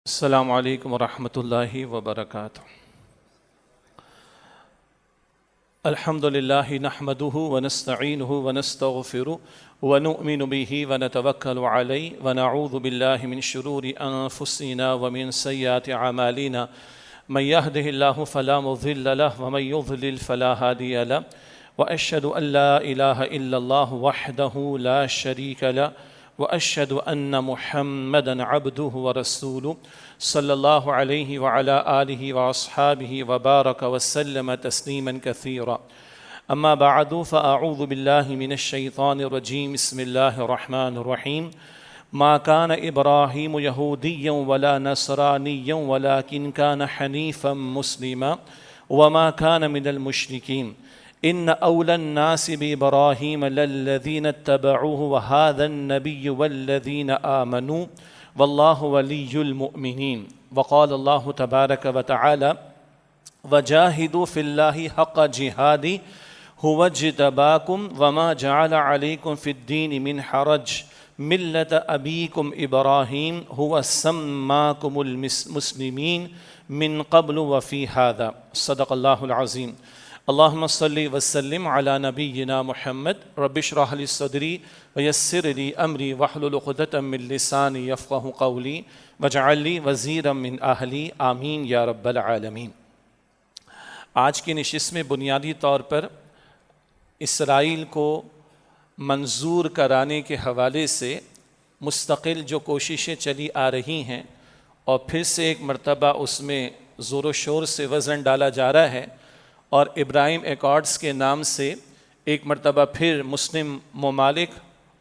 السلام علیکم ورحمۃ اللہ وبرکاتہ۔ الحمد للہ نحمده ونستعینه ونستغفره ونؤمن به ونتوکل علیہ ونعوذ باللہ من شرور انفسنا ومن سیئات اعمالنا من يهده الله فلا مضل له ومن يضلل فلا هادي له واشهد ان لا اله الا الله وحده لا شريك له واشهد ان محمدا عبده ورسوله صلی اللہ علیہ وعلى آلہ واصحابہ وبارک وسلم تسلیما کثیرا اما بعد فاعوذ باللہ من الشیطان الرجیم بسم اللہ الرحمن الرحیم ما كان ابراہیم یہودیا ولا نصرانیا ولكن كان حنیفا مسلما وما كان من المشرکین ان اولى الناس بابراہیم للذین اتبعوه وهذا النبی والذین آمنوا واللہ ولی المؤمنین وقال اللہ تبارک وتعالی وجاہدوا فی اللہ حق جہادہ هو اجتباکم وما جعل علیکم فی الدین من حرج ملت ابیکم ابراہیم هو سماکم المسلمین من قبل وفی هذا صدق اللہ العظیم۔ اللہم صلی وسلم علی نبینا محمد رب اشرح لی صدری ویسر لی امری واحلل عقدۃ من لسانی یفقہوا قولی واجعل لی وزیرا من اہلی آمین یا رب العالمین۔ آج کی نشست میں بنیادی طور پر اسرائیل کو منظور کرانے کے حوالے سے مستقل جو کوششیں چلی آ رہی ہیں اور پھر سے ایک مرتبہ اس میں زور و شور سے وزن ڈالا جا رہا ہے اور ابراہیم ایکارڈز کے نام سے ایک مرتبہ پھر مسلم ممالک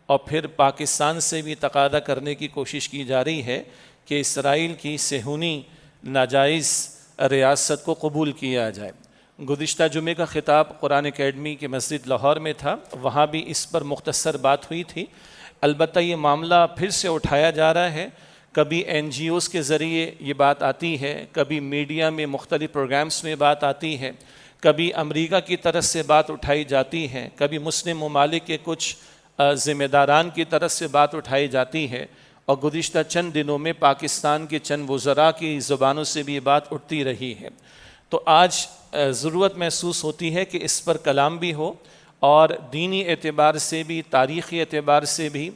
اور پھر پاکستان سے بھی تقاضا کرنے کی کوشش کی جا رہی ہے کہ اسرائیل کی صہیونی ناجائز ریاست کو قبول کیا جائے۔ گزشتہ جمعے کا خطاب قرآن اکیڈمی کے مسجد لاہور میں تھا، وہاں بھی اس پر مختصر بات ہوئی تھی۔ البتہ یہ معاملہ پھر سے اٹھایا جا رہا ہے، کبھی این جی اوز کے ذریعے یہ بات آتی ہے، کبھی میڈیا میں مختلف پروگرامز میں بات آتی ہے، کبھی امریکہ کی طرف سے بات اٹھائی جاتی ہے، کبھی مسلم ممالک کے کچھ ذمہ داران کی طرف سے بات اٹھائی جاتی ہے، اور گزشتہ چند دنوں میں پاکستان کے چند وزراء کی زبانوں سے بھی یہ بات اٹھتی رہی ہے۔ تو آج ضرورت محسوس ہوتی ہے کہ اس پر کلام بھی ہو، اور دینی اعتبار سے بھی، تاریخی اعتبار سے بھی،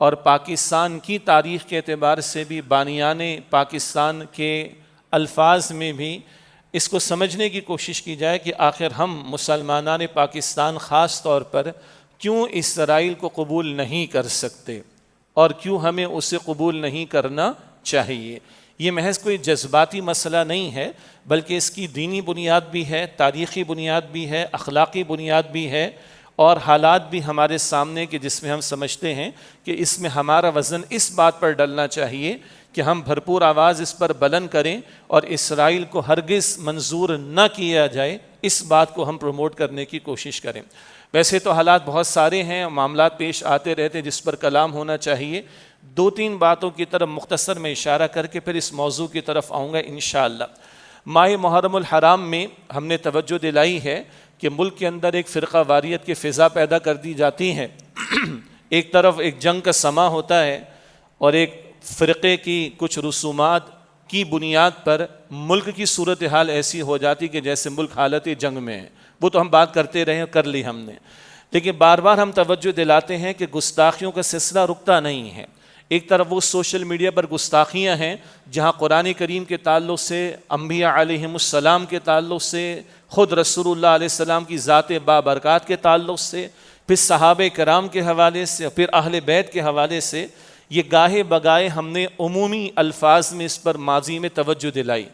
اور پاکستان کی تاریخ کے اعتبار سے بھی، بانیان پاکستان کے الفاظ میں بھی اس کو سمجھنے کی کوشش کی جائے کہ آخر ہم مسلمانان پاکستان خاص طور پر کیوں اسرائیل کو قبول نہیں کر سکتے اور کیوں ہمیں اسے قبول نہیں کرنا چاہیے۔ یہ محض کوئی جذباتی مسئلہ نہیں ہے، بلکہ اس کی دینی بنیاد بھی ہے، تاریخی بنیاد بھی ہے، اخلاقی بنیاد بھی ہے، اور حالات بھی ہمارے سامنے کہ جس میں ہم سمجھتے ہیں کہ اس میں ہمارا وزن اس بات پر ڈلنا چاہیے کہ ہم بھرپور آواز اس پر بلند کریں اور اسرائیل کو ہرگز منظور نہ کیا جائے، اس بات کو ہم پروموٹ کرنے کی کوشش کریں۔ ویسے تو حالات بہت سارے ہیں، معاملات پیش آتے رہتے ہیں جس پر کلام ہونا چاہیے۔ دو تین باتوں کی طرف مختصر میں اشارہ کر کے پھر اس موضوع کی طرف آؤں گا انشاءاللہ۔ ماہ محرم الحرام میں ہم نے توجہ دلائی ہے کہ ملک کے اندر ایک فرقہ واریت کی فضا پیدا کر دی جاتی ہے۔ ایک طرف ایک جنگ کا سماں ہوتا ہے اور ایک فرقے کی کچھ رسومات کی بنیاد پر ملک کی صورتحال ایسی ہو جاتی کہ جیسے ملک حالت جنگ میں ہے۔ وہ تو ہم بات کرتے رہے، کر لی ہم نے، لیکن بار بار ہم توجہ دلاتے ہیں کہ گستاخیوں کا سلسلہ رکتا نہیں ہے۔ ایک طرف وہ سوشل میڈیا پر گستاخیاں ہیں جہاں قرآن کریم کے تعلق سے، انبیاء علیہم السلام کے تعلق سے، خود رسول اللہ علیہ السلام کی ذات بابرکات کے تعلق سے، پھر صحابہ کرام کے حوالے سے، پھر اہل بیت کے حوالے سے، یہ گاہے بگائے ہم نے عمومی الفاظ میں اس پر ماضی میں توجہ دلائی،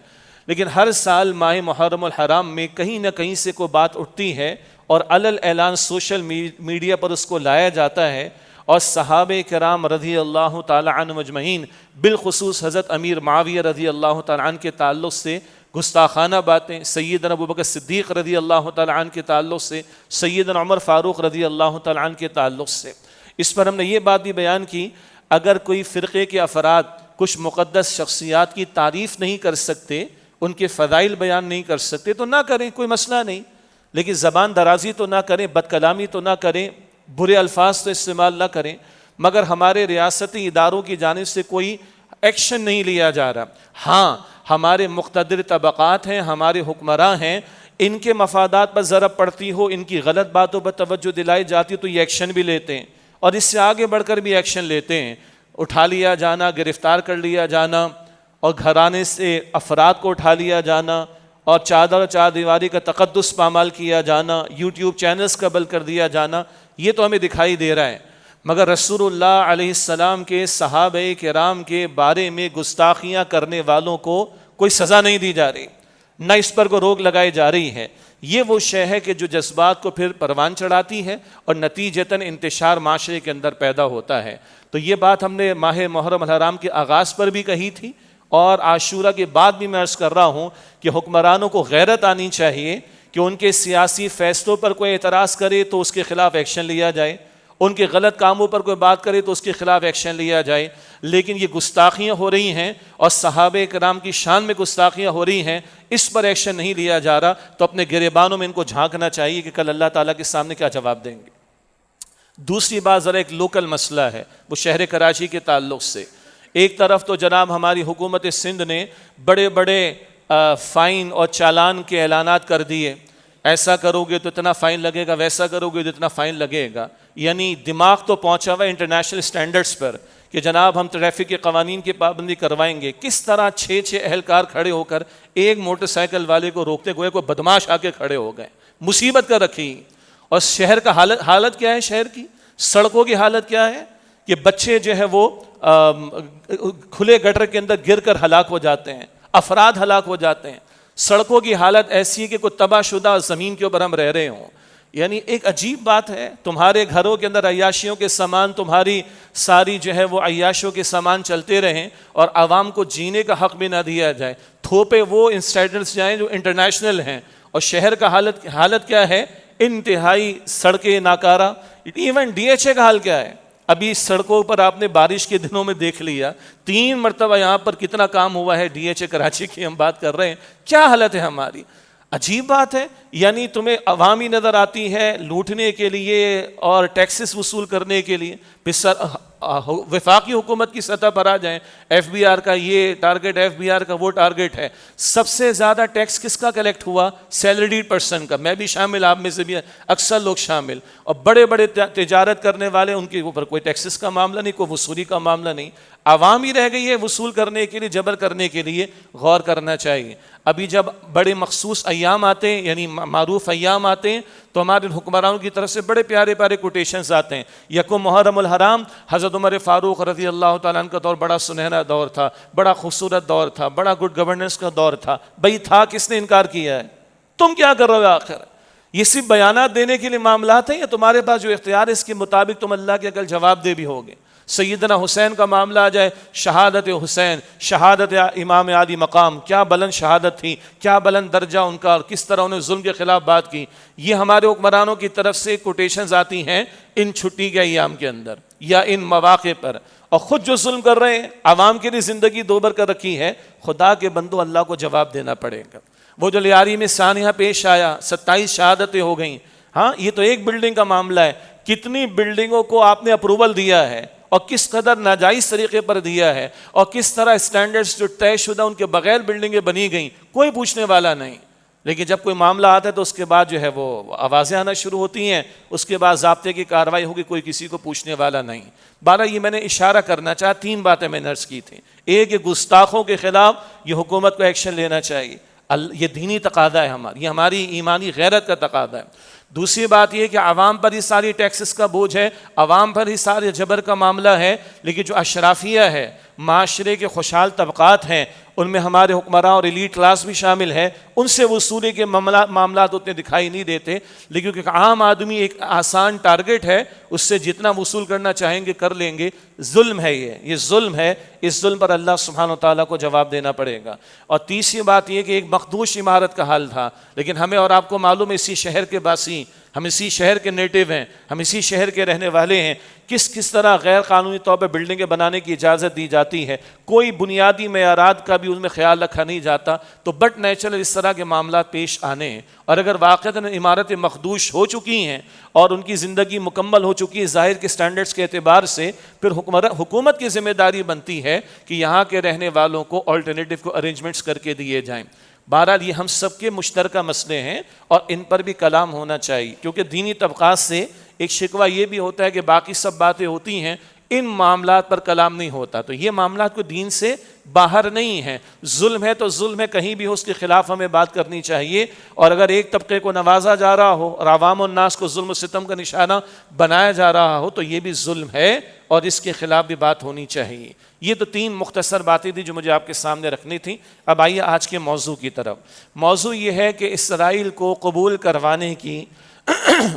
لیکن ہر سال ماہ محرم الحرام میں کہیں نہ کہیں سے کوئی بات اٹھتی ہے اور علل اعلان سوشل میڈیا پر اس کو لایا جاتا ہے، اور صحابہ کرام رضی اللہ تعالی عنہ اجمعین، بالخصوص حضرت امیر معاویہ رضی اللہ تعالی عنہ کے تعلق سے گستاخانہ باتیں، سیدنا ابوبکر صدیق رضی اللہ تعالی عنہ کے تعلق سے، سیدنا عمر فاروق رضی اللہ تعالی عنہ کے تعلق سے، اس پر ہم نے یہ بات بھی بیان کی، اگر کوئی فرقے کے افراد کچھ مقدس شخصیات کی تعریف نہیں کر سکتے، ان کے فضائل بیان نہیں کر سکتے تو نہ کریں، کوئی مسئلہ نہیں، لیکن زبان درازی تو نہ کریں، بد کلامی تو نہ کریں، برے الفاظ تو استعمال نہ کریں، مگر ہمارے ریاستی اداروں کی جانب سے کوئی ایکشن نہیں لیا جا رہا. ہاں ہمارے مقتدر طبقات ہیں، ہمارے حکمراں ہیں، ان کے مفادات پر ضرب پڑتی ہو، ان کی غلط باتوں پر توجہ دلائی جاتی ہے تو یہ ایکشن بھی لیتے ہیں، اور اس سے آگے بڑھ کر بھی ایکشن لیتے ہیں. اٹھا لیا جانا، گرفتار کر لیا جانا، اور گھرانے سے افراد کو اٹھا لیا جانا، اور چادر و چار دیواری کا تقدس پامال کیا جانا، یوٹیوب چینلز قبل کر دیا جانا، یہ تو ہمیں دکھائی دے رہا ہے. مگر رسول اللہ علیہ السلام کے صحابہ کرام کے بارے میں گستاخیاں کرنے والوں کو کوئی سزا نہیں دی جا رہی، نہ اس پر کوئی روک لگائی جا رہی ہے. یہ وہ شے ہے کہ جو جذبات کو پھر پروان چڑھاتی ہے اور نتیجتاً انتشار معاشرے کے اندر پیدا ہوتا ہے. تو یہ بات ہم نے ماہ محرم الحرام کے آغاز پر بھی کہی تھی، اور عاشورہ کے بعد بھی میں عرض کر رہا ہوں کہ حکمرانوں کو غیرت آنی چاہیے کہ ان کے سیاسی فیصلوں پر کوئی اعتراض کرے تو اس کے خلاف ایکشن لیا جائے، ان کے غلط کاموں پر کوئی بات کرے تو اس کے خلاف ایکشن لیا جائے. لیکن یہ گستاخیاں ہو رہی ہیں اور صحابہ کرام کی شان میں گستاخیاں ہو رہی ہیں، اس پر ایکشن نہیں لیا جا رہا، تو اپنے گریبانوں میں ان کو جھانکنا چاہیے کہ کل اللہ تعالیٰ کے سامنے کیا جواب دیں گے. دوسری بات ذرا ایک لوکل مسئلہ ہے، وہ شہر کراچی کے تعلق سے. ایک طرف تو جناب ہماری حکومت سندھ نے بڑے بڑے فائن اور چالان کے اعلانات کر دیے، ایسا کرو گے تو اتنا فائن لگے گا، ویسا کرو گے تو اتنا فائن لگے گا. یعنی دماغ تو پہنچا ہوا ہے انٹرنیشنل سٹینڈرڈز پر کہ جناب ہم ٹریفک کے قوانین کی پابندی کروائیں گے. کس طرح 6 اہلکار کھڑے ہو کر ایک موٹر سائیکل والے کو روکتے ہوئے کوئی بدماش آ کے کھڑے ہو گئے، مصیبت کر رکھی. اور شہر کا حالت کیا ہے، شہر کی سڑکوں کی حالت کیا ہے کہ بچے جو ہے وہ کھلے گٹر کے اندر گر کر ہلاک ہو جاتے ہیں، افراد ہلاک ہو جاتے ہیں. سڑکوں کی حالت ایسی ہے کہ کوئی تباہ شدہ زمین کے اوپر ہم رہ رہے ہوں. یعنی ایک عجیب بات ہے، تمہارے گھروں کے اندر عیاشیوں کے سامان، تمہاری ساری جو ہے وہ عیاشوں کے سامان چلتے رہیں اور عوام کو جینے کا حق بھی نہ دیا جائے. تھوپے وہ اسٹینڈرڈز جائیں جو انٹرنیشنل ہیں، اور شہر کا حالت کیا ہے، انتہائی سڑکیں ناکارہ. ایون ڈی ایچ اے کا حال کیا ہے، ابھی سڑکوں پر آپ نے بارش کے دنوں میں دیکھ لیا 3 مرتبہ یہاں پر کتنا کام ہوا ہے. ڈی ایچ اے کراچی کی ہم بات کر رہے ہیں، کیا حالت ہے ہماری. عجیب بات ہے. یعنی تمہیں عوامی نظر آتی ہے لوٹنے کے لیے اور ٹیکسز وصول کرنے کے لیے. وفاقی حکومت کی سطح پر آ جائیں، ایف بی آر کا یہ ٹارگٹ، ایف بی آر کا وہ ٹارگٹ ہے. سب سے زیادہ ٹیکس کس کا کلیکٹ ہوا؟ سیلریڈ پرسن کا. میں بھی شامل، آپ میں سے بھی اکثر لوگ شامل. اور بڑے بڑے تجارت کرنے والے، ان کے اوپر کوئی ٹیکسز کا معاملہ نہیں، کوئی وصولی کا معاملہ نہیں. عوام ہی رہ گئی ہے وصول کرنے کے لیے، جبر کرنے کے لیے. غور کرنا چاہیے. ابھی جب بڑے مخصوص ایام آتے ہیں، یعنی معروف ایام آتے ہیں، تو ہمارے حکمرانوں کی طرف سے بڑے پیارے پیارے کوٹیشنز آتے ہیں. یکم محرم الحرام، حضرت عمر فاروق رضی اللہ تعالیٰ عنہ کا دور بڑا سنہرا دور تھا، بڑا خوبصورت دور تھا، بڑا گڈ گورننس کا دور تھا. بھئی تھا، کس نے انکار کیا ہے؟ تم کیا کر رہے ہو آخر؟ یہ صرف بیانات دینے کے لیے معاملات ہیں، یا تمہارے پاس جو اختیار ہے اس کے مطابق تم اللہ کے کل جواب دے بھی ہوگے؟ سیدنا حسین کا معاملہ آ جائے، شہادت حسین، شہادت امام عالی مقام، کیا بلند شہادت تھی، کیا بلند درجہ ان کا، اور کس طرح انہیں ظلم کے خلاف بات کی. یہ ہمارے حکمرانوں کی طرف سے کوٹیشنز آتی ہیں ان چھٹی کے ایام کے اندر یا ان مواقع پر. اور خود جو ظلم کر رہے ہیں، عوام کے لیے زندگی دوبر کر رکھی ہے. خدا کے بندو، اللہ کو جواب دینا پڑے گا. وہ جو لیاری میں سانحہ پیش آیا، 27 شہادتیں ہو گئیں. ہاں، یہ تو ایک بلڈنگ کا معاملہ ہے. کتنی بلڈنگوں کو آپ نے اپروول دیا ہے، اور کس قدر ناجائز طریقے پر دیا ہے، اور کس طرح اسٹینڈرڈز جو طے شدہ ان کے بغیر بلڈنگیں بنی گئیں، کوئی پوچھنے والا نہیں. لیکن جب کوئی معاملہ آتا ہے تو اس کے بعد جو ہے وہ آوازیں آنا شروع ہوتی ہیں، اس کے بعد ضابطے کی کارروائی ہوگی، کوئی کسی کو پوچھنے والا نہیں. بارہ یہ میں نے اشارہ کرنا چاہا، 3 باتیں میں نے عرض کی تھیں. ایک، یہ گستاخوں کے خلاف یہ حکومت کو ایکشن لینا چاہیے، یہ دینی تقاضا ہے ہماری، یہ ہماری ایمانی غیرت کا تقاضا ہے. دوسری بات یہ کہ عوام پر ہی ساری ٹیکسز کا بوجھ ہے، عوام پر ہی سارے جبر کا معاملہ ہے. لیکن جو اشرافیہ ہے، معاشرے کے خوشحال طبقات ہیں، ان میں ہمارے حکمراں اور ایلیٹ کلاس بھی شامل ہے، ان سے وصولی کے معاملات اتنے دکھائی نہیں دیتے. لیکن کیونکہ عام آدمی ایک آسان ٹارگٹ ہے، اس سے جتنا وصول کرنا چاہیں گے کر لیں گے. ظلم ہے یہ ظلم ہے. اس ظلم پر اللہ سبحانہ و تعالیٰ کو جواب دینا پڑے گا. اور تیسری بات یہ کہ ایک مخدوش عمارت کا حال تھا، لیکن ہمیں اور آپ کو معلوم ہے، اسی شہر کے باسی ہم اسی شہر کے نیٹو ہیں، ہم اسی شہر کے رہنے والے ہیں، کس طرح غیر قانونی طور پہ بلڈنگیں بنانے کی اجازت دی جاتی ہے، کوئی بنیادی معیارات کا بھی ان میں خیال رکھا نہیں جاتا، تو بٹ نیچرل اس طرح کے معاملات پیش آنے ہیں۔ اور اگر واقعتاً عمارتیں مخدوش ہو چکی ہیں اور ان کی زندگی مکمل ہو چکی ہے ظاہر کے سٹینڈرڈز کے اعتبار سے، پھر حکومت کی ذمہ داری بنتی ہے کہ یہاں کے رہنے والوں کو آلٹرنیٹو کو ارینجمنٹس کر کے دیے جائیں۔ بہرحال یہ ہم سب کے مشترکہ مسئلے ہیں اور ان پر بھی کلام ہونا چاہیے، کیونکہ دینی طبقات سے ایک شکوہ یہ بھی ہوتا ہے کہ باقی سب باتیں ہوتی ہیں، ان معاملات پر کلام نہیں ہوتا۔ تو یہ معاملات کو دین سے باہر نہیں ہیں، ظلم ہے تو ظلم ہے، کہیں بھی ہو اس کے خلاف ہمیں بات کرنی چاہیے، اور اگر ایک طبقے کو نوازا جا رہا ہو اور عوام الناس کو ظلم و ستم کا نشانہ بنایا جا رہا ہو تو یہ بھی ظلم ہے اور اس کے خلاف بھی بات ہونی چاہیے۔ یہ تو 3 مختصر باتیں تھیں جو مجھے آپ کے سامنے رکھنی تھیں۔ اب آئیے آج کے موضوع کی طرف۔ موضوع یہ ہے کہ اسرائیل کو قبول کروانے کی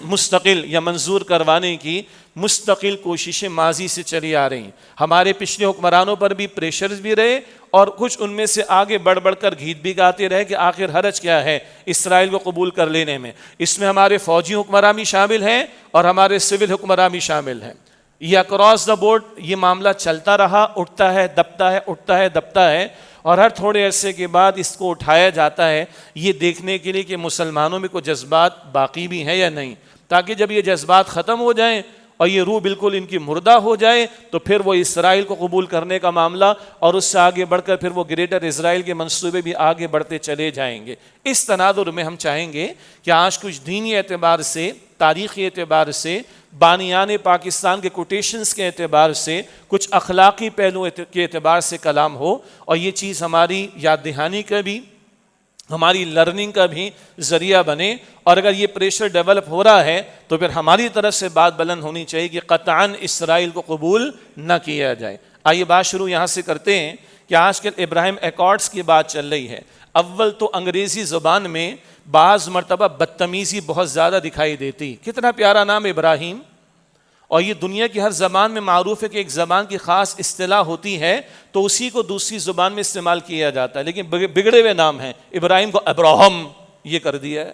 مستقل یا منظور کروانے کی مستقل کوششیں ماضی سے چلی آ رہی ہیں۔ ہمارے پچھلے حکمرانوں پر بھی پریشرز بھی رہے اور کچھ ان میں سے آگے بڑھ کر گیت بھی گاتے رہے کہ آخر حرج کیا ہے اسرائیل کو قبول کر لینے میں۔ اس میں ہمارے فوجی حکمران بھی شامل ہیں اور ہمارے سول حکمران بھی شامل ہیں۔ یہ اکراس دا بورڈ یہ معاملہ چلتا رہا، اٹھتا ہے دبتا ہے، اٹھتا ہے دبتا ہے، اور ہر تھوڑے عرصے کے بعد اس کو اٹھایا جاتا ہے یہ دیکھنے کے لیے کہ مسلمانوں میں کوئی جذبات باقی بھی ہیں یا نہیں، تاکہ جب یہ جذبات ختم ہو جائیں اور یہ روح بالکل ان کی مردہ ہو جائے تو پھر وہ اسرائیل کو قبول کرنے کا معاملہ اور اس سے آگے بڑھ کر پھر وہ گریٹر اسرائیل کے منصوبے بھی آگے بڑھتے چلے جائیں گے۔ اس تناظر میں ہم چاہیں گے کہ آج کچھ دینی اعتبار سے، تاریخی اعتبار سے، بانیان پاکستان کے کوٹیشنز کے اعتبار سے، کچھ اخلاقی پہلو کے اعتبار سے کلام ہو، اور یہ چیز ہماری یاد دہانی کا بھی، ہماری لرننگ کا بھی ذریعہ بنے۔ اور اگر یہ پریشر ڈیولپ ہو رہا ہے تو پھر ہماری طرف سے بات بلند ہونی چاہیے کہ قطعاً اسرائیل کو قبول نہ کیا جائے۔ آئیے بات شروع یہاں سے کرتے ہیں کہ آج کل ابراہیم ایکارڈز کی بات چل رہی ہے۔ اول تو انگریزی زبان میں بعض مرتبہ بدتمیزی بہت زیادہ دکھائی دیتی، کتنا پیارا نام ابراہیم، اور یہ دنیا کی ہر زبان میں معروف ہے کہ ایک زبان کی خاص اصطلاح ہوتی ہے تو اسی کو دوسری زبان میں استعمال کیا جاتا ہے، لیکن بگڑے ہوئے نام ہیں۔ ابراہیم کو ابراہم یہ کر دیا ہے،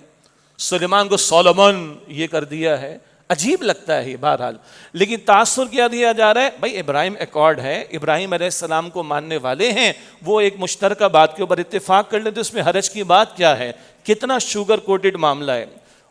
سلیمان کو سولومن یہ کر دیا ہے، عجیب لگتا ہے یہ بہرحال۔ لیکن تاثر کیا دیا جا رہا ہے؟ بھائی ابراہیم ایکارڈ ہے، ابراہیم علیہ السلام کو ماننے والے ہیں، وہ ایک مشترکہ بات کے اوپر اتفاق کر لیتے، اس میں حرج کی بات کیا ہے؟ کتنا شوگر کوٹڈ معاملہ ہے۔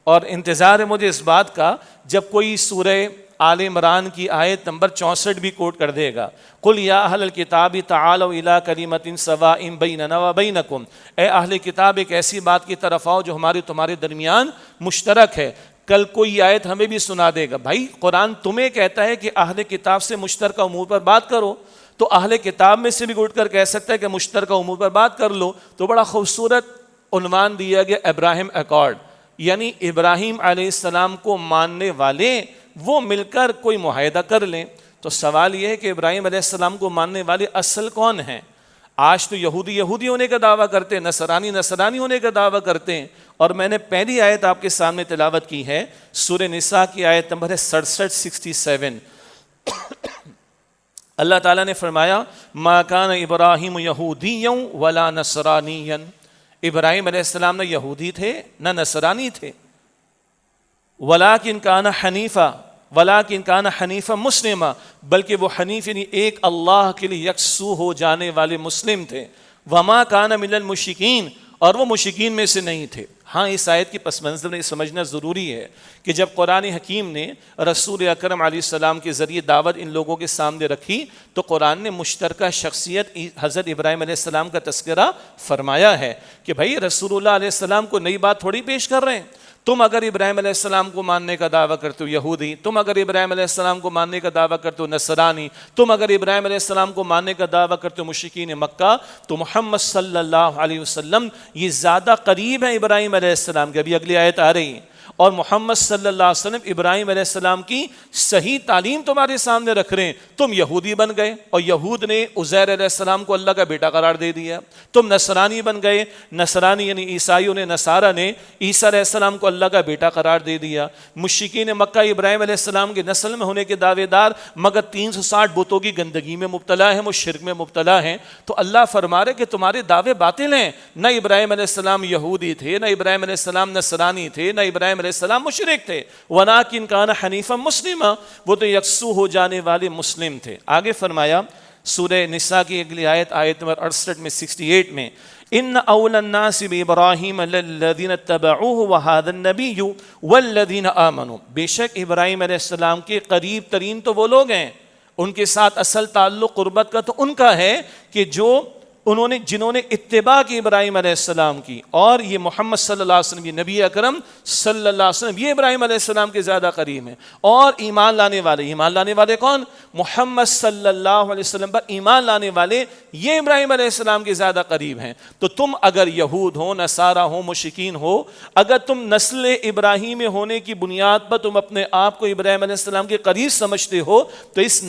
اور انتظار ہے مجھے اس بات کا جب کوئی سورہ آل عمران کی آیت نمبر 64 بھی کوٹ کر دے گا، قل یا اہل الکتاب تعالوا الی کلمۃ سواء بیننا وبینکم، اے اہل کتاب ایک ایسی بات کی طرف آؤ جو ہمارے تمہارے درمیان مشترک ہے۔ کل کوئی آیت ہمیں بھی سنا دے گا، بھائی قرآن تمہیں کہتا ہے کہ اہل کتاب سے مشترکہ امور پر بات کرو، تو اہل کتاب میں سے بھی اٹھ کر کہہ سکتا ہے کہ مشترکہ امور پر بات کر لو۔ تو بڑا خوبصورت عنوان دیا گیا ابراہیم ایکارڈ، یعنی ابراہیم علیہ السلام کو ماننے والے وہ مل کر کوئی معاہدہ کر لیں۔ تو سوال یہ ہے کہ ابراہیم علیہ السلام کو ماننے والے اصل کون ہیں؟ آج تو یہودی ہونے کا دعویٰ کرتے ہیں، نصرانی ہونے کا دعویٰ کرتے ہیں، اور میں نے پہلی آیت آپ کے سامنے تلاوت کی ہے، سورہ نساء کی آیت نمبر ہے 67۔ اللہ تعالیٰ نے فرمایا ما کان ابراہیم یہودیا ولا نصرانیا، ابراہیم علیہ السلام نہ یہودی تھے نہ نصرانی تھے، ولکن کان حنیفا مسلما، بلکہ وہ حنیف یعنی ایک اللہ کے لیے یکسو ہو جانے والے مسلم تھے، وما کان من المشرکین، اور وہ مشرکین میں سے نہیں تھے۔ ہاں اس آیت کی پس منظر میں سمجھنا ضروری ہے کہ جب قرآن حکیم نے رسول اکرم علیہ السلام کے ذریعے دعوت ان لوگوں کے سامنے رکھی تو قرآن نے مشترکہ شخصیت حضرت ابراہیم علیہ السلام کا تذکرہ فرمایا ہے کہ بھائی رسول اللہ علیہ السلام کو نئی بات تھوڑی پیش کر رہے ہیں، تم اگر ابراہیم علیہ السلام کو ماننے کا دعویٰ کرتے ہو یہودی، تم اگر ابراہیم علیہ السلام کو ماننے کا دعویٰ کرتے ہو نصرانی، تم اگر ابراہیم علیہ السلام کو ماننے کا دعویٰ کرتے ہو مشرکین مکہ، تو محمد صلی اللہ علیہ وسلم یہ زیادہ قریب ہیں ابراہیم علیہ السلام کے۔ ابھی اگلی آیت آ رہی ہے، اور محمد صلی اللہ علیہ وسلم ابراہیم علیہ السلام کی صحیح تعلیم تمہارے سامنے رکھ رہے ہیں، تم یہودی بن گئے اور یہود نے عزیر علیہ السلام کو اللہ کا بیٹا قرار دے دیا، تم نصرانی بن گئے، نصرانی یعنی عیسائیوں نے، نصارہ نے عیسیٰ علیہ السلام کو اللہ کا بیٹا قرار دے دیا۔ مشرکین مکہ ابراہیم علیہ السلام کے نسل میں ہونے کے دعوے دار مگر 360 بتوں کی گندگی میں مبتلا ہیں، وہ شرک میں مبتلا ہیں۔ تو اللہ فرما رہے کہ تمہارے دعوے باطل ہیں، نہ ابراہیم علیہ السلام یہودی تھے، نہ ابراہیم علیہ السلام نصرانی تھے، نہ ابراہیم علیہ علیہ السلام مشرک تھے، وَلَٰكِنْ كَانَ حَنِيفًا مُسْلِمًا، وہ تو یکسو ہو جانے والے مسلم تھے۔ آگے فرمایا سورہ نساء کی اگلی آیت نمبر 68 میں 68 میں، ان اول الناس بابراہیم للذین اتبعوہ وہذا النبی والذین آمنوا، بے شک ابراہیم علیہ السلام کے قریب ترین تو وہ لوگ ہیں، ان کے ساتھ اصل تعلق قربت کا تو ان کا ہے کہ جنہوں نے اتباع کی ابراہیم علیہ السلام کی، اور یہ محمد صلی اللہ علیہ وسلم، یہ نبی اکرم صلی اللہ علیہ وسلم، یہ ابراہیم علیہ السلام کے زیادہ قریب ہیں۔ اور ایمان لانے والے کون؟ محمد صلی اللہ علیہ وسلم پر ایمان لانے والے، یہ ابراہیم علیہ السلام کے زیادہ قریب ہیں۔ تو تم اگر یہود ہو، نصارہ ہو، مشرکین ہو، اگر تم نسل ابراہیم ہونے کی بنیاد پر تم اپنے آپ کو ابراہیم علیہ السلام کے قریب سمجھتے ہو، تو اس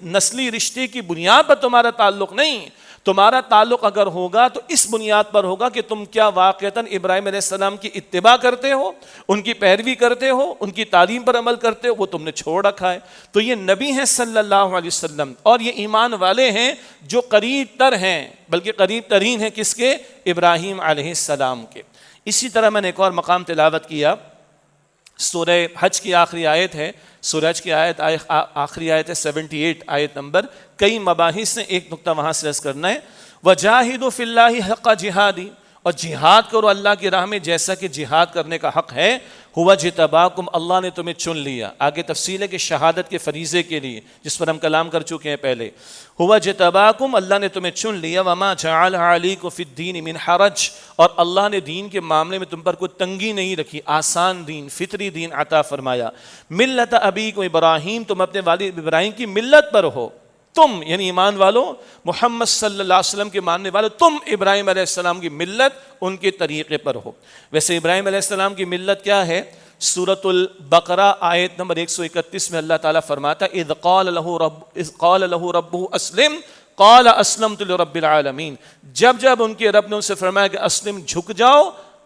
نسلی رشتے کی بنیاد پر تمہارا تعلق نہیں۔ تمہارا تعلق اگر ہوگا تو اس بنیاد پر ہوگا کہ تم کیا واقعتاً ابراہیم علیہ السلام کی اتباع کرتے ہو، ان کی پیروی کرتے ہو، ان کی تعلیم پر عمل کرتے ہو، وہ تم نے چھوڑ رکھا ہے۔ تو یہ نبی ہیں صلی اللہ علیہ وسلم، اور یہ ایمان والے ہیں جو قریب تر ہیں، بلکہ قریب ترین ہیں کس کے؟ ابراہیم علیہ السلام کے۔ اسی طرح میں نے ایک اور مقام تلاوت کیا، سورہ حج کی آخری آیت ہے، سورہ حج کی آخری آیت ہے 78 آیت نمبر، کئی مباحث سے ایک نقطہ وہاں سے عرض کرنا ہے، وَجَاهِدُوا فِي اللَّهِ حَقَّ جِهَادِهِ، اور جہاد کرو اللہ کی راہ میں جیسا کہ جہاد کرنے کا حق ہے، ہوا جتباکم، اللہ نے تمہیں چن لیا۔ آگے تفصیل ہے کہ شہادت کے فریضے کے لیے، جس پر ہم کلام کر چکے ہیں پہلے، ہوا جتباکم، اللہ نے تمہیں چن لیا، وما جعل علیکم فی الدین من حرج، اور اللہ نے دین کے معاملے میں تم پر کوئی تنگی نہیں رکھی، آسان دین، فطری دین عطا فرمایا۔ ملت ابیکم ابراہیم، تم اپنے والد ابراہیم کی ملت پر ہو، تم یعنی ایمان والو، محمد صلی اللہ علیہ وسلم کے ماننے والے، تم ابراہیم علیہ السلام کی ملت، ان کے طریقے پر ہو۔ ویسے ابراہیم علیہ السلام کی ملت کیا ہے؟ سورۃ البقرہ آیت نمبر 131 میں اللہ تعالیٰ فرماتا ہے، اذ قال له ربه اسلم قال اسلمت لرب العالمین، جب ان کے رب نے ان سے فرمایا کہ اسلم، جھک جاؤ،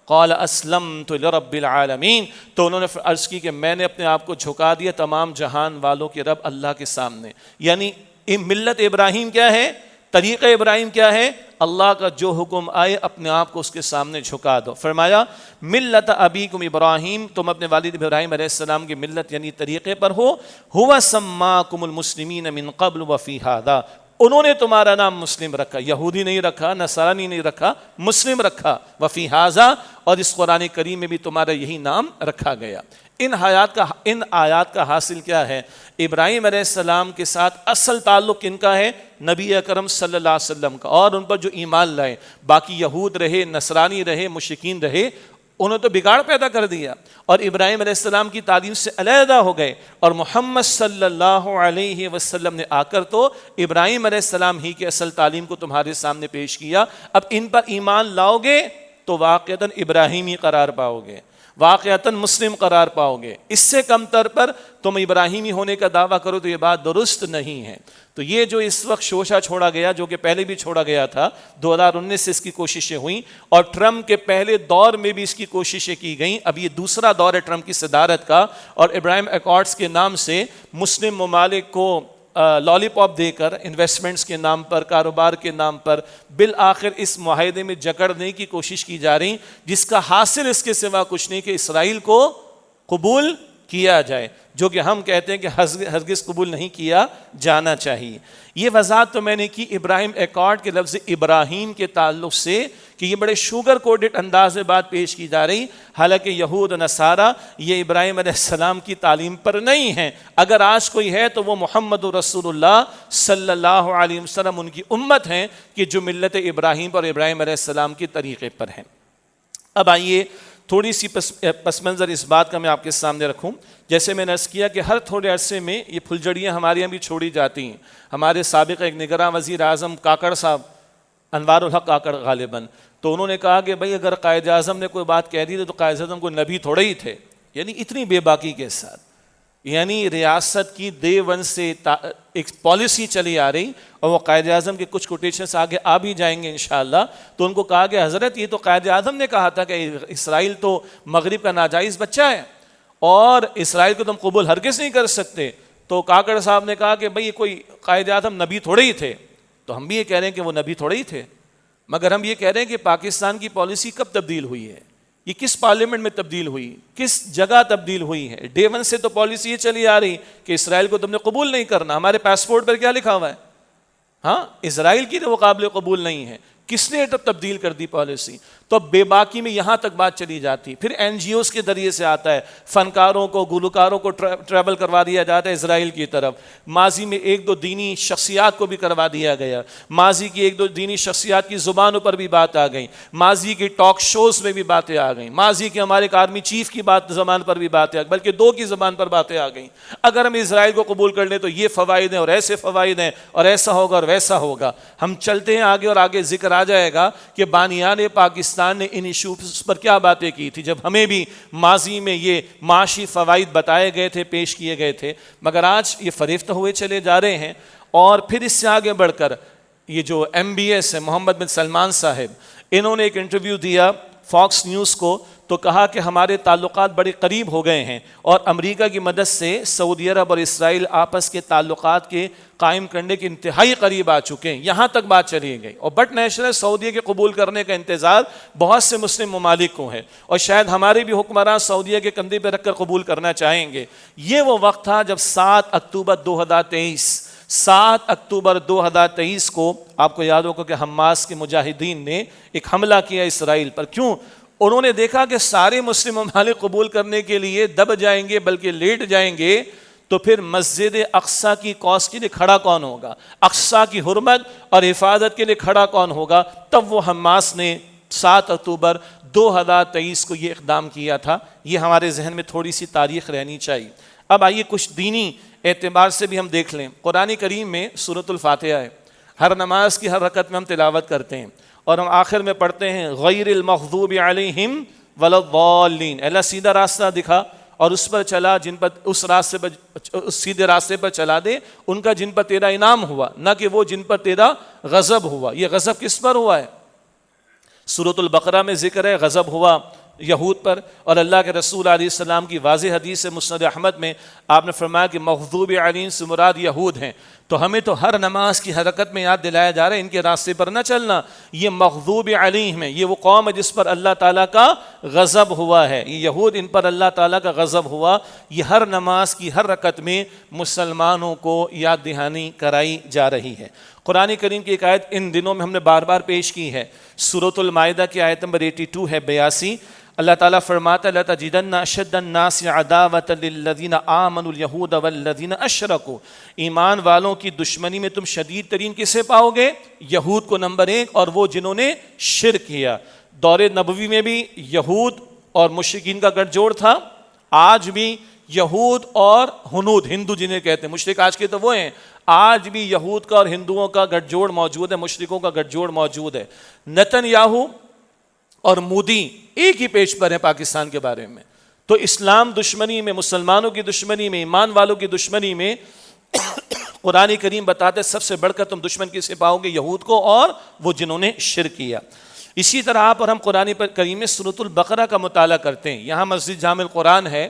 قال اسلمت لرب العالمین، تو انہوں نے عرض کی کہ میں نے اپنے آپ کو جھکا دیا تمام جہان والوں کے رب اللہ کے سامنے۔ یعنی ملت ابراہیم کیا ہے؟ طریقہ ابراہیم کیا ہے؟ اللہ کا جو حکم آئے اپنے آپ کو اس کے سامنے جھکا دو۔ فرمایا ملت ابیکم ابراہیم، تم اپنے والد ابراہیم علیہ السلام کی ملت یعنی طریقے پر ہو، ہوا سماکم المسلمین من قبل وفی ھذا، انہوں نے تمہارا نام مسلم رکھا، یہودی نہیں رکھا، نصرانی نہیں رکھا، مسلم رکھا، وفی ھذا، اور اس قرآن کریم میں بھی تمہارا یہی نام رکھا گیا۔ ان آیات کا حاصل کیا ہے؟ ابراہیم علیہ السلام کے ساتھ اصل تعلق کن کا ہے؟ نبی اکرم صلی اللہ علیہ وسلم کا، اور ان پر جو ایمان لائے۔ باقی یہود رہے، نصرانی رہے، مشرکین رہے، انہوں نے تو بگاڑ پیدا کر دیا اور ابراہیم علیہ السلام کی تعلیم سے علیحدہ ہو گئے، اور محمد صلی اللہ علیہ وسلم نے آ کر تو ابراہیم علیہ السلام ہی کے اصل تعلیم کو تمہارے سامنے پیش کیا۔ اب ان پر ایمان لاؤ گے تو واقعتاً ابراہیمی قرار پاؤ گے، واقعتاً مسلم قرار پاؤ گے۔ اس سے کم تر پر تم ابراہیمی ہونے کا دعویٰ کرو تو یہ بات درست نہیں ہے۔ تو یہ جو اس وقت شوشہ چھوڑا گیا، جو کہ پہلے بھی چھوڑا گیا تھا، 2019 سے اس کی کوششیں ہوئیں، اور ٹرمپ کے پہلے دور میں بھی اس کی کوششیں کی گئیں۔ اب یہ دوسرا دور ہے ٹرمپ کی صدارت کا، اور ابراہیم ایکارڈز کے نام سے مسلم ممالک کو لالی پاپ دے کر، انویسٹمنٹس کے نام پر، کاروبار کے نام پر، بالآخر اس معاہدے میں جکڑنے کی کوشش کی جا رہی، جس کا حاصل اس کے سوا کچھ نہیں کہ اسرائیل کو قبول کیا جائے، جو کہ ہم کہتے ہیں کہ ہرگز قبول نہیں کیا جانا چاہیے۔ یہ وضاحت تو میں نے کی ابراہیم ایکارڈ کے لفظ ابراہیم کے تعلق سے، کہ یہ بڑے شوگر کوڈڈ انداز میں بات پیش کی جا رہی، حالانکہ یہود و نصارہ یہ ابراہیم علیہ السلام کی تعلیم پر نہیں ہیں۔ اگر آج کوئی ہے تو وہ محمد رسول اللہ صلی اللہ علیہ وسلم ان کی امت ہیں، کہ جو ملت ابراہیم پر، ابراہیم علیہ السلام کے طریقے پر ہیں۔ اب آئیے تھوڑی سی پس منظر اس بات کا میں آپ کے سامنے رکھوں۔ جیسے میں نے عرض کیا کہ ہر تھوڑے عرصے میں یہ پھلجھڑیاں ہمارے یہاں بھی چھوڑی جاتی ہیں۔ ہمارے سابق ایک نگراں وزیر اعظم کاکڑ صاحب، انوار الحق کاکڑ غالباً، تو انہوں نے کہا کہ بھائی اگر قائد اعظم نے کوئی بات کہہ دی تھی تو قائد اعظم کو نبی تھوڑے ہی تھے، یعنی اتنی بے باکی کے ساتھ، یعنی ریاست کی دے ون سے ایک پالیسی چلی آ رہی، اور وہ قائد اعظم کے کچھ کوٹیشنز آگے آ بھی جائیں گے انشاءاللہ۔ تو ان کو کہا کہ حضرت یہ تو قائد اعظم نے کہا تھا کہ اسرائیل تو مغرب کا ناجائز بچہ ہے اور اسرائیل کو تم قبول ہرگز نہیں کر سکتے۔ تو کاکڑ صاحب نے کہا کہ بھئی کوئی قائد اعظم نبی تھوڑے ہی تھے، تو ہم بھی یہ کہہ رہے ہیں کہ وہ نبی تھوڑے ہی تھے، مگر ہم یہ کہہ رہے ہیں کہ پاکستان کی پالیسی کب تبدیل ہوئی ہے؟ یہ کس پارلیمنٹ میں تبدیل ہوئی, کس جگہ تبدیل ہوئی ہے؟ ڈے ون سے تو پالیسی یہ چلی آ رہی کہ اسرائیل کو تم نے قبول نہیں کرنا. ہمارے پاسپورٹ پر کیا لکھا ہوا ہے؟ ہاں, اسرائیل کی تو وہ قابل قبول نہیں ہے. کس نے تبدیل کر دی پالیسی؟ تو بے باکی میں یہاں تک بات چلی جاتی. پھر این جی اوز کے ذریعے سے آتا ہے, فنکاروں کو, گلوکاروں کو ٹریول کروا دیا جاتا ہے اسرائیل کی طرف. ماضی میں ایک دو دینی شخصیات کو بھی کروا دیا گیا, ماضی کی ایک دو دینی شخصیات کی زبانوں پر بھی بات آ گئی, ماضی کی ٹاک شوز میں بھی باتیں آ گئیں, ماضی کے ہمارے آرمی چیف کی زبان پر بھی باتیں آ گئی, بلکہ دو کی زبان پر باتیں آ گئیں. اگر ہم اسرائیل کو قبول کر لیں تو یہ فوائد ہیں اور ایسے فوائد ہیں اور ایسا ہوگا اور ویسا ہوگا. ہم چلتے ہیں آگے اور آگے ذکر آ جائے گا کہ بانیان پاکستان نے ان ایشوز پر کیا باتیں کی تھی, جب ہمیں بھی ماضی میں یہ معاشی فوائد بتائے گئے تھے, پیش کیے گئے تھے, مگر آج یہ فریفتہ ہوئے چلے جا رہے ہیں. اور پھر اس سے آگے بڑھ کر یہ جو MBS ہے, محمد بن سلمان صاحب, انہوں نے ایک انٹرویو دیا فاکس نیوز کو, تو کہا کہ ہمارے تعلقات بڑے قریب ہو گئے ہیں اور امریکہ کی مدد سے سعودی عرب اور اسرائیل آپس کے تعلقات کے قائم کرنے کے انتہائی قریب آ چکے ہیں. یہاں تک بات چلی گئی. اور بٹ نیشنل سعودیہ کے قبول کرنے کا انتظار بہت سے مسلم ممالک کو ہے, اور شاید ہمارے بھی حکمران سعودیہ کے کندھے پہ رکھ کر قبول کرنا چاہیں گے. یہ وہ وقت تھا جب 7 اکتوبر 2023 کو آپ کو یاد ہوگا کہ حماس کے مجاہدین نے ایک حملہ کیا اسرائیل پر. کیوں؟ انہوں نے دیکھا کہ سارے مسلم ممالک قبول کرنے کے لیے دب جائیں گے, بلکہ لیٹ جائیں گے, تو پھر مسجد اقصیٰ کی کاز کے لیے کھڑا کون ہوگا, اقصیٰ کی حرمت اور حفاظت کے لیے کھڑا کون ہوگا؟ تب وہ حماس نے 7 اکتوبر 2023 کو یہ اقدام کیا تھا. یہ ہمارے ذہن میں تھوڑی سی تاریخ رہنی چاہیے. اب آئیے کچھ دینی اعتبار سے بھی ہم دیکھ لیں. قرآن کریم میں سورۃ الفاتحہ ہے, ہر نماز کی ہر رکعت میں ہم تلاوت کرتے ہیں, اور ہم آخر میں پڑھتے ہیں غیر المغضوب علیہم ولا الضالین. اللہ سیدھا راستہ دکھا اور اس پر چلا جن پر اس راستے پر, اس سیدھے راستے پر چلا دے ان کا جن پر تیرا انعام ہوا, نہ کہ وہ جن پر تیرا غضب ہوا. یہ غضب کس پر ہوا ہے؟ سورۃ البقرہ میں ذکر ہے غضب ہوا یہود پر, اور اللہ کے رسول علیہ السلام کی واضح حدیث مسند احمد میں آپ نے فرمایا کہ مغضوب علیہم سے مراد یہود ہیں. تو ہمیں تو ہر نماز کی حرکت میں یاد دلایا جا رہا ہے ان کے راستے پر نہ چلنا. یہ مغضوب علیہم ہے, یہ وہ قوم ہے جس پر اللہ تعالیٰ کا غضب ہوا ہے. یہ یہود, ان پر اللہ تعالیٰ کا غضب ہوا. یہ ہر نماز کی ہر رکعت میں مسلمانوں کو یاد دہانی کرائی جا رہی ہے. قرآن کریم کی ایک آیت ان دنوں میں ہم نے بار بار پیش کی ہے, سورۃ المائدہ کی آیت نمبر 82 ہے, 82. اللہ تعالیٰ فرماتا ہے لَتَجِدَنَّ أَشَدَّ النَّاسِ عَدَاوَةً لِلَّذِينَ آمَنُوا الْيَهُودَ وَالَّذِينَ أَشْرَكُوا. ایمان والوں کی دشمنی میں تم شدید ترین کسے پاؤ گے؟ یہود کو نمبر 1, اور وہ جنہوں نے شرک کیا. دور نبوی میں بھی یہود اور مشرکین کا گٹھ جوڑ تھا, آج بھی یہود اور ہنود, ہندو جنہیں کہتے ہیں, مشرک آج کے تو وہ ہیں, آج بھی یہود کا اور ہندوؤں کا گٹھ جوڑ موجود ہے, مشرکوں کا گٹھ جوڑ موجود ہے. نتن یاہو اور مودی ایک ہی پیج پر ہیں پاکستان کے بارے میں. تو اسلام دشمنی میں, مسلمانوں کی دشمنی میں, ایمان والوں کی دشمنی میں قرآن کریم بتاتے ہیں سب سے بڑھ کر تم دشمن کسے پاؤ گے؟ یہود کو اور وہ جنہوں نے شرک کیا. اسی طرح آپ اور ہم قرآن کریم میں سورۃ البقرہ کا مطالعہ کرتے ہیں. یہاں مسجد جامع القرآن ہے,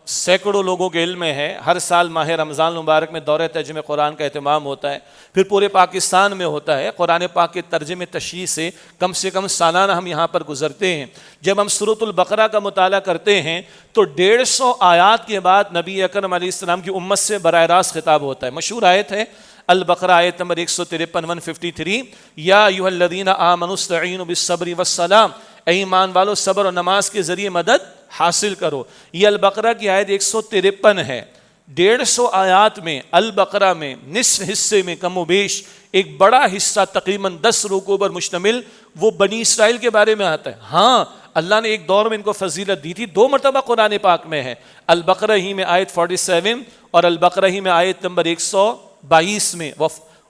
سینکڑوں لوگوں کے علم میں ہے. ہر سال ماہ رمضان المبارک میں دورہ ترجمہ قرآن کا اہتمام ہوتا ہے, پھر پورے پاکستان میں ہوتا ہے. قرآن پاک کے ترجمے تشریح سے کم سالانہ ہم یہاں پر گزرتے ہیں. جب ہم سورۃ البقرہ کا مطالعہ کرتے ہیں تو 150 آیات کے بعد نبی اکرم علیہ السلام کی امت سے براہ راست خطاب ہوتا ہے. مشہور آیت ہے البقرہ آیت نمبر 153 153, یا ایھا الذین آمنوا استعینوا بالصبر والصلاۃ, اے ایمان والو صبر اور نماز کے ذریعے مدد حاصل کرو. یہ البقرہ کی آیت 153 ہے. 150 آیات میں البقرہ میں نصف حصے میں کم و بیش ایک بڑا حصہ تقریباً 10 رکوع پر مشتمل وہ بنی اسرائیل کے بارے میں آتا ہے. ہاں, اللہ نے ایک دور میں ان کو فضیلت دی تھی, 2 مرتبہ قرآن پاک میں ہے. البقرہ ہی میں آیت 47 اور البقرہ ہی میں آیت نمبر 122 میں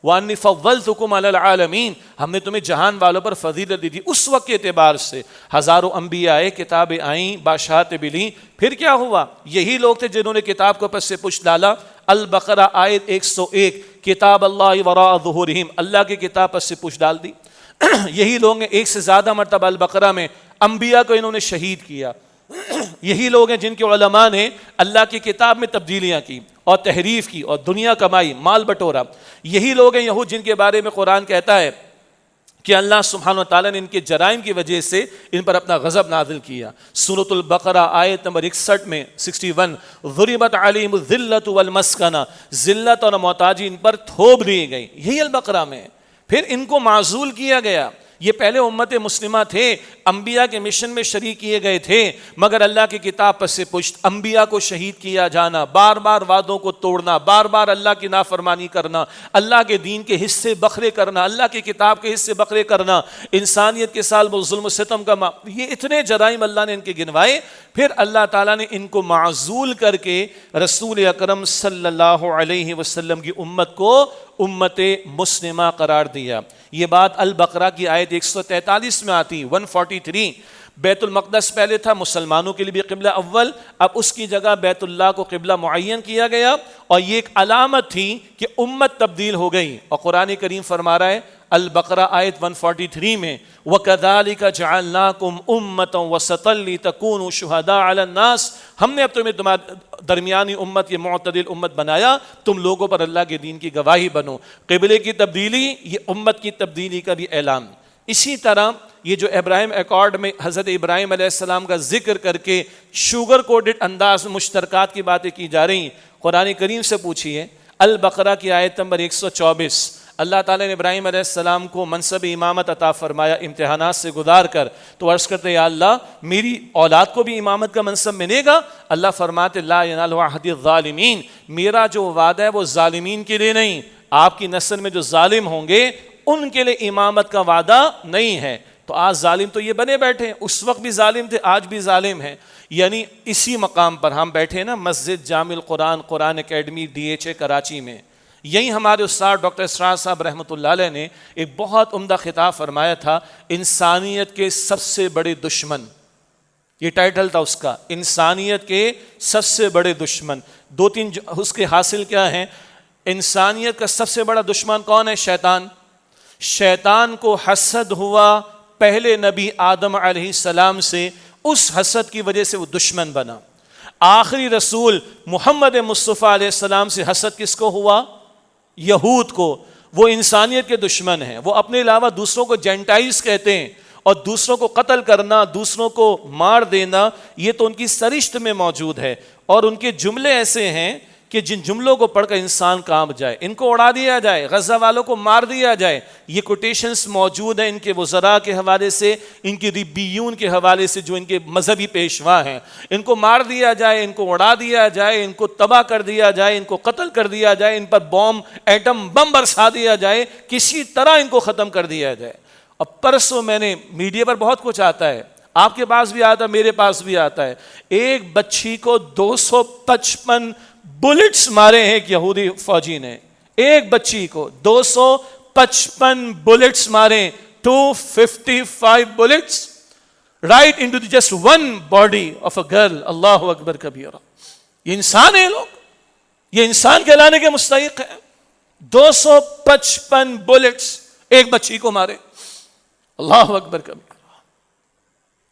وَأَنِّي فَضَّلْتُكُمْ عَلَى الْعَالَمِينَ, ہم نے تمہیں جہان والوں پر فضیلت دی تھی. اس وقت کے اعتبار سے ہزاروں انبیاء کتابیں آئیں, بادشاہت ملیں. پھر کیا ہوا؟ یہی لوگ تھے جنہوں نے کتاب کو پس سے پوچھ ڈالا. البقرہ آیت 101, کتاب اللہ وراء ظہورہم, اللہ کی کتاب پس سے پوچھ ڈال دی. یہی لوگ ہیں, ایک سے زیادہ مرتبہ البقرہ میں انبیاء کو انہوں نے شہید کیا. یہی لوگ ہیں جن کے علماء نے اللہ کی کتاب میں تبدیلیاں کی اور تحریف کی اور دنیا کمائی, مال بٹورا. یہی لوگ ہیں یہود جن کے بارے میں قرآن کہتا ہے کہ اللہ سبحانہ وتعالیٰ نے ان کے جرائم کی وجہ سے ان پر اپنا غضب نازل کیا۔ سورۃ البقرہ آیت نمبر 61 میں 61 ضربت علیہم الذلۃ والمسکنہ، ذلت اور محتاجی ان پر تھوپ دی گئی، یہی البقرہ میں۔ پھر ان کو معزول کیا گیا، یہ پہلے امت مسلمہ تھے، انبیاء کے مشن میں شریک کیے گئے تھے، مگر اللہ کی کتاب پس پشت انبیاء کو شہید کیا جانا، بار بار وعدوں کو توڑنا، بار بار اللہ کی نافرمانی کرنا، اللہ کے دین کے حصے بکھرے کرنا، اللہ کی کتاب کے حصے بکھرے کرنا، انسانیت کے سال وہ ظلم و ستم کا یہ اتنے جرائم اللہ نے ان کے گنوائے۔ پھر اللہ تعالیٰ نے ان کو معزول کر کے رسول اکرم صلی اللہ علیہ وسلم کی امت کو امت مسلمہ قرار دیا۔ یہ بات البقرہ کی آیت 143 میں آتی، 143۔ بیت المقدس پہلے تھا مسلمانوں کے لیے بھی قبلہ اول، اب اس کی جگہ بیت اللہ کو قبلہ معین کیا گیا، اور یہ ایک علامت تھی کہ امت تبدیل ہو گئی۔ اور قرآن کریم فرما رہا ہے البقرہ آیت 143 میں وَكَذَلِكَ جَعَلْنَاكُمْ أُمَّةً وَسَطًا لِتَكُونُوا شُهَدَاءَ عَلَى النَّاسِ، ہم نے اب تمہیں درمیانی امت، یہ معتدل امت بنایا، تم لوگوں پر اللہ کے دین کی گواہی بنو۔ قبلے کی تبدیلی یہ امت کی تبدیلی کا بھی اعلان۔ اسی طرح یہ جو ابراہیم ایکارڈ میں حضرت ابراہیم علیہ السلام کا ذکر کر کے شوگر کوڈڈ انداز میں مشترکات کی باتیں کی جا رہی ہیں، قرآن کریم سے پوچھیے البقرہ کی آیت نمبر 124۔ اللہ تعالیٰ نے ابراہیم علیہ السلام کو منصب امامت عطا فرمایا امتحانات سے گزار کر، تو عرض کرتے یا اللہ میری اولاد کو بھی امامت کا منصب ملے گا؟ اللہ فرماتے لا ینال عہد الظالمین، میرا جو وعدہ ہے وہ ظالمین کے لیے نہیں، آپ کی نسل میں جو ظالم ہوں گے ان کے لیے امامت کا وعدہ نہیں ہے۔ تو آج ظالم تو یہ بنے بیٹھے ہیں، اس وقت بھی ظالم تھے، آج بھی ظالم ہیں۔ یعنی اسی مقام پر ہم بیٹھے نا مسجد جامع القرآن قرآن اکیڈمی DHA کراچی میں، یہی ہمارے استاد ڈاکٹر اسرار صاحب رحمۃ اللہ علیہ نے ایک بہت عمدہ خطاب فرمایا تھا، انسانیت کے سب سے بڑے دشمن، یہ ٹائٹل تھا اس کا، انسانیت کے سب سے بڑے دشمن۔ دو تین اس کے حاصل کیا ہیں؟ انسانیت کا سب سے بڑا دشمن کون ہے؟ شیطان۔ شیطان کو حسد ہوا پہلے نبی آدم علیہ السلام سے، اس حسد کی وجہ سے وہ دشمن بنا۔ آخری رسول محمد مصطفیٰ علیہ السلام سے حسد کس کو ہوا؟ یہود کو۔ وہ انسانیت کے دشمن ہیں، وہ اپنے علاوہ دوسروں کو جینٹائز کہتے ہیں، اور دوسروں کو قتل کرنا، دوسروں کو مار دینا، یہ تو ان کی سرشت میں موجود ہے۔ اور ان کے جملے ایسے ہیں کہ جن جملوں کو پڑھ کر انسان کانپ جائے، ان کو اڑا دیا جائے، غزہ والوں کو مار دیا جائے۔ یہ کوٹیشنز موجود ہیں ان کے وزراء کے حوالے سے، ان کی ربیون کے حوالے سے جو ان کے مذہبی پیشوا ہیں، ان کو مار دیا جائے، ان کو اڑا دیا جائے، ان کو تباہ کر دیا جائے، ان کو قتل کر دیا جائے، ان پر بوم ایٹم بم برسا دیا جائے، کسی طرح ان کو ختم کر دیا جائے۔ اب پرسوں میں نے میڈیا پر بہت کچھ آتا ہے، آپ کے پاس بھی آتا ہے، میرے پاس بھی آتا ہے، ایک بچی کو 255 بلٹس مارے ہیں ایک یہودی فوجی نے، ایک بچی کو 255 بلٹس مارے، 255 bullets right into just one body of a girl۔ Allah اکبر کبیرہ، یہ انسان ہے، لوگ یہ انسان کہلانے کے مستحق ہیں۔ 255 بلٹس ایک بچی کو مارے، اللہ اکبر کبیرہ،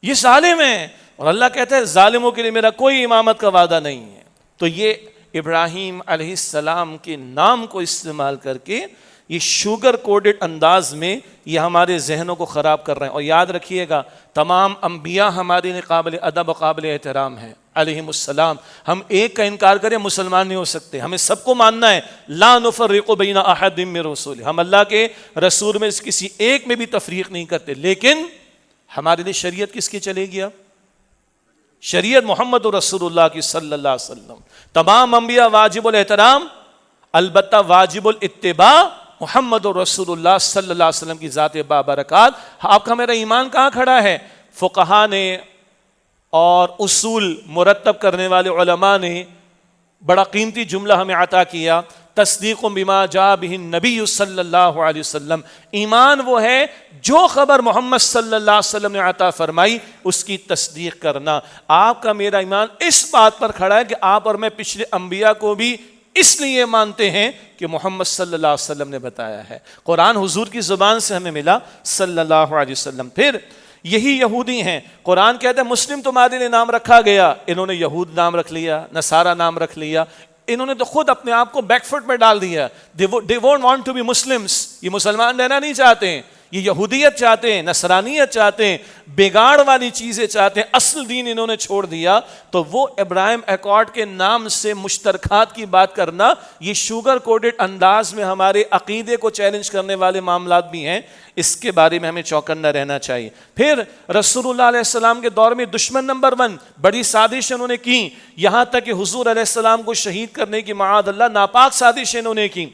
یہ ظالم ہے۔ اور اللہ کہتا ہے ظالموں کے لیے میرا کوئی امامت کا وعدہ نہیں ہے۔ تو یہ ابراہیم علیہ السلام کے نام کو استعمال کر کے یہ شوگر کوڈڈ انداز میں یہ ہمارے ذہنوں کو خراب کر رہے ہیں۔ اور یاد رکھیے گا تمام انبیاء ہمارے لیے قابل ادب و قابل احترام ہیں علیہم السلام۔ ہم ایک کا انکار کریں مسلمان نہیں ہو سکتے، ہمیں سب کو ماننا ہے۔ لا نفرق بین احد من رسول، ہم اللہ کے رسول میں کسی ایک میں بھی تفریق نہیں کرتے، لیکن ہمارے لیے شریعت کس کی چلے گی؟ اب شریعت محمد رسول اللہ کی صلی اللہ علیہ وسلم۔ تمام انبیاء واجب الاحترام، البتہ واجب الاتباع محمد رسول اللہ صلی اللہ علیہ وسلم کی ذات بابرکات۔ آپ کا میرا ایمان کہاں کھڑا ہے؟ فقہا نے اور اصول مرتب کرنے والے علماء نے بڑا قیمتی جملہ ہمیں عطا کیا، تصدیق بما جاء بہ النبی صلی اللہ علیہ وسلم۔ ایمان وہ ہے جو خبر محمد صلی اللہ علیہ وسلم نے عطا فرمائی اس کی تصدیق کرنا۔ آپ کا میرا ایمان اس بات پر کھڑا ہے کہ آپ اور میں پچھلے انبیاء کو بھی اس لیے مانتے ہیں کہ محمد صلی اللہ علیہ وسلم نے بتایا ہے، قرآن حضور کی زبان سے ہمیں ملا صلی اللہ علیہ وسلم۔ پھر یہی یہودی ہیں، قرآن کہتا ہے مسلم تمہارے لیے نام رکھا گیا، انہوں نے یہود نام رکھ لیا، نصارہ نام رکھ لیا، انہوں نے تو خود اپنے آپ کو بیک فٹ میں ڈال دیا۔ they won't want to be Muslims، یہ مسلمان رہنا نہیں چاہتے ہیں، یہ یہودیت چاہتے ہیں، نصرانیت چاہتے ہیں، بگاڑ والی چیزیں چاہتے ہیں، اصل دین انہوں نے چھوڑ دیا. تو وہ ابراہیم ایکارڈ کے نام سے مشترکات کی بات کرنا، یہ شوگر کوڈڈ انداز میں ہمارے عقیدے کو چیلنج کرنے والے معاملات بھی ہیں. اس کے بارے میں ہمیں چوکنا رہنا چاہیے. پھر رسول اللہ علیہ السلام کے دور میں دشمن نمبر 1 بڑی سازش انہوں نے کی، یہاں تک کہ حضور علیہ السلام کو شہید کرنے کی معاذ اللہ ناپاک سازش انہوں نے کی.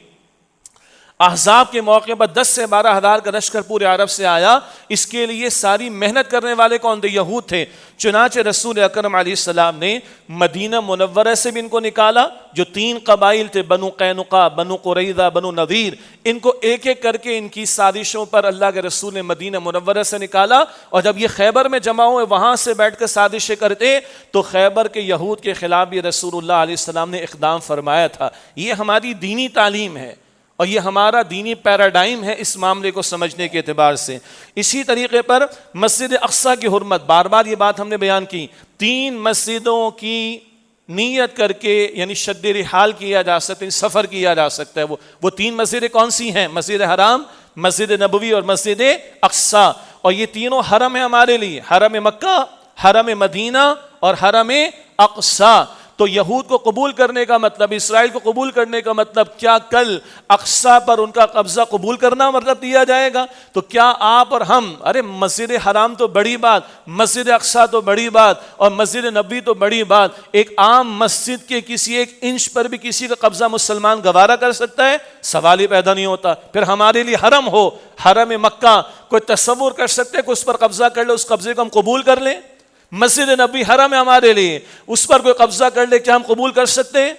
احزاب کے موقع پر 10 سے 12 ہزار کا لشکر پورے عرب سے آیا. اس کے لیے ساری محنت کرنے والے کون تھے؟ یہود تھے. چنانچہ رسول اکرم علیہ السلام نے مدینہ منورہ سے بھی ان کو نکالا. جو 3 قبائل تھے، بنو قینقاع، بنو قریظہ، بنو نذیر، ان کو ایک ایک کر کے ان کی سازشوں پر اللہ کے رسول نے مدینہ منورہ سے نکالا. اور جب یہ خیبر میں جمع ہوئے، وہاں سے بیٹھ کر سازشیں کرتے، تو خیبر کے یہود کے خلاف بھی رسول اللہ علیہ السلام نے اقدام فرمایا تھا. یہ ہماری دینی تعلیم ہے اور یہ ہمارا دینی پیراڈائم ہے اس معاملے کو سمجھنے کے اعتبار سے. اسی طریقے پر مسجد اقصیٰ کی حرمت، بار بار یہ بات ہم نے بیان کی. 3 مسجدوں کی نیت کر کے یعنی شد رحال کیا جا سکتا ہے، سفر کیا جا سکتا ہے. وہ 3 مسجدیں کون سی ہیں؟ مسجد حرام، مسجد نبوی اور مسجد اقصیٰ. اور یہ تینوں حرم ہیں ہمارے لیے، حرم مکہ، حرم مدینہ اور حرم اقصیٰ. تو یہود کو قبول کرنے کا مطلب، اسرائیل کو قبول کرنے کا مطلب، کیا کل اقصیٰ پر ان کا قبضہ قبول کرنا مطلب دیا جائے گا؟ تو کیا آپ اور ہم، ارے مسجد حرام تو بڑی بات، مسجد اقصیٰ تو بڑی بات، اور مسجد نبوی تو بڑی بات، ایک عام مسجد کے کسی 1 انچ پر بھی کسی کا قبضہ مسلمان گوارا کر سکتا ہے؟ سوال ہی پیدا نہیں ہوتا. پھر ہمارے لیے حرم ہو، حرم مکہ، کوئی تصور کر سکتے کہ اس پر قبضہ کر لے، اس قبضے کو ہم قبول کر لیں؟ مسجد نبی حرم ہے ہمارے لیے، اس پر کوئی قبضہ کر لے کیا ہم قبول کر سکتے ہیں؟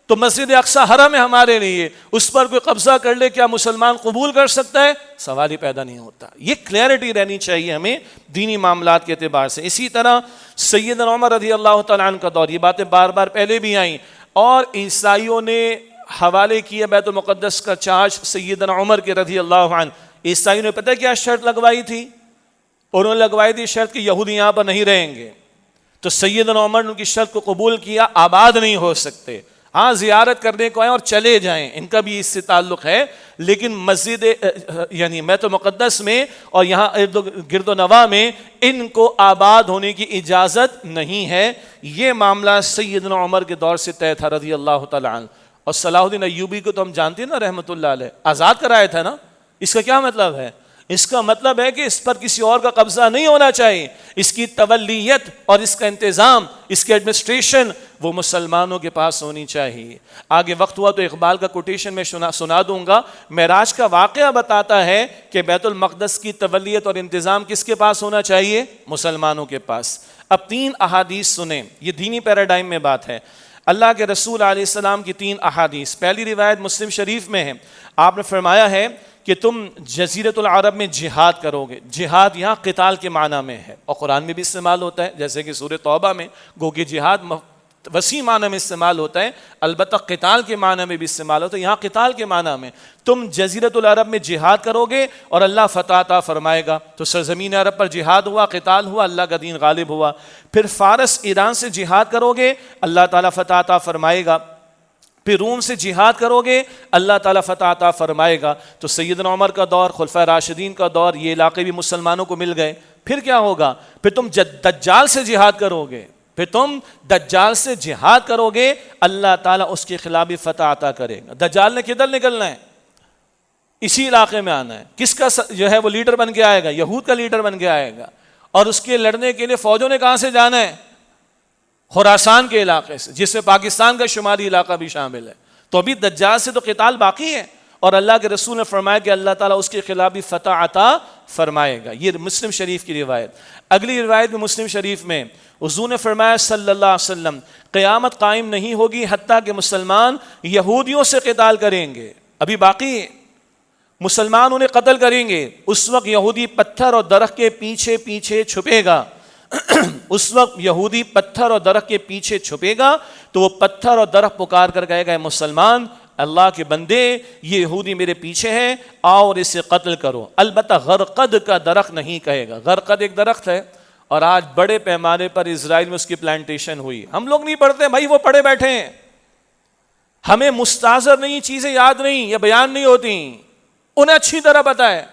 تو مسجد اقصیٰ حرم ہے ہمارے لیے، اس پر کوئی قبضہ کر لے کیا مسلمان قبول کر سکتا ہے؟ سوال ہی پیدا نہیں ہوتا. یہ کلیئرٹی رہنی چاہیے ہمیں دینی معاملات کے اعتبار سے. اسی طرح سیدنا عمر رضی اللہ تعالیٰ عنہ کا دور، یہ باتیں بار بار پہلے بھی آئیں، اور عیسائیوں نے حوالے کیا بیت المقدس کا چارج سیدنا عمر کے رضی اللہ عنہ. عیسائیوں نے پتہ کیا شرط لگوائی تھی؟ انہوں نے لگوائی تھی شرط کہ یہودی یہاں پر نہیں رہیں گے. تو سیدنا عمر نے ان کی شرط کو قبول کیا. آباد نہیں ہو سکتے، ہاں زیارت کرنے کو آئیں اور چلے جائیں، ان کا بھی اس سے تعلق ہے، لیکن مسجد یعنی بیت المقدس میں اور یہاں گرد و نواح میں ان کو آباد ہونے کی اجازت نہیں ہے. یہ معاملہ سیدنا عمر کے دور سے طے تھا رضی اللہ تعالیٰ عنہ. اور صلاح الدین ایوبی کو تو ہم جانتے ہیں نا رحمۃ اللہ علیہ، آزاد کرایا تھا نا. اس کا کیا مطلب ہے؟ اس کا مطلب ہے کہ اس پر کسی اور کا قبضہ نہیں ہونا چاہیے. اس کی تولیت اور اس کا انتظام، اس کی ایڈمنسٹریشن وہ مسلمانوں کے پاس ہونی چاہیے. آگے وقت ہوا تو اقبال کا کوٹیشن میں سنا دوں گا. معراج کا واقعہ بتاتا ہے کہ بیت المقدس کی تولیت اور انتظام کس کے پاس ہونا چاہیے؟ مسلمانوں کے پاس. اب 3 احادیث سنیں، یہ دینی پیراڈائم میں بات ہے. اللہ کے رسول علیہ السلام کی 3 احادیث. پہلی روایت مسلم شریف میں ہے، آپ نے فرمایا ہے کہ تم جزیرۃ العرب میں جہاد کرو گے. جہاد یہاں قتال کے معنی میں ہے، اور قرآن میں بھی استعمال ہوتا ہے، جیسے کہ سورہ توبہ میں گو کہ جہاد وسیع معنی میں استعمال ہوتا ہے، البتہ قتال کے معنی میں بھی استعمال ہوتا ہے. یہاں قتال کے معنی میں تم جزیرۃ العرب میں جہاد کرو گے اور اللہ فتح عطا فرمائے گا. تو سرزمین عرب پر جہاد ہوا، قتال ہوا، اللہ کا دین غالب ہوا. پھر فارس ایران سے جہاد کرو گے، اللہ تعالیٰ فتح عطا فرمائے گا. پھر روم سے جہاد کرو گے، اللہ تعالیٰ فتح عطا فرمائے گا. تو سیدنا عمر کا دور، خلفائے راشدین کا دور، یہ علاقے بھی مسلمانوں کو مل گئے. پھر کیا ہوگا؟ پھر تم دجال سے جہاد کرو گے، پھر تم دجال سے جہاد کرو گے، اللہ تعالیٰ اس کے خلاف بھی فتح عطا کرے گا. دجال نے کدھر نکلنا ہے؟ اسی علاقے میں آنا ہے. کس کا جو ہے وہ لیڈر بن کے آئے گا؟ یہود کا لیڈر بن کے آئے گا. اور اس کے لڑنے کے لیے فوجوں نے کہاں سے جانا ہے؟ خراسان کے علاقے سے، جس میں پاکستان کا شمالی علاقہ بھی شامل ہے. تو ابھی دجال سے تو قتال باقی ہے، اور اللہ کے رسول نے فرمایا کہ اللہ تعالیٰ اس کے خلاف بھی فتح عطا فرمائے گا. یہ مسلم شریف کی روایت. اگلی روایت بھی مسلم شریف میں حضور نے فرمایا صلی اللہ علیہ وسلم، قیامت قائم نہیں ہوگی حتیٰ کہ مسلمان یہودیوں سے قتال کریں گے. ابھی باقی ہے، مسلمان انہیں قتل کریں گے. اس وقت یہودی پتھر اور درخت کے پیچھے پیچھے چھپے گا. اس وقت یہودی پتھر اور درخت کے پیچھے چھپے گا، تو وہ پتھر اور درخت پکار کر کہے گا مسلمان، اللہ کے بندے، یہ یہودی میرے پیچھے ہے، آؤ اور اسے قتل کرو. البتہ غرقد کا درخت نہیں کہے گا. غرقد ایک درخت ہے، اور آج بڑے پیمانے پر اسرائیل میں اس کی پلانٹیشن ہوئی. ہم لوگ نہیں پڑھتے بھائی، وہ پڑھے بیٹھے ہیں. ہمیں مستحضر نہیں چیزیں یاد نہیں یا بیان نہیں ہوتی، انہیں اچھی طرح پتہ ہے.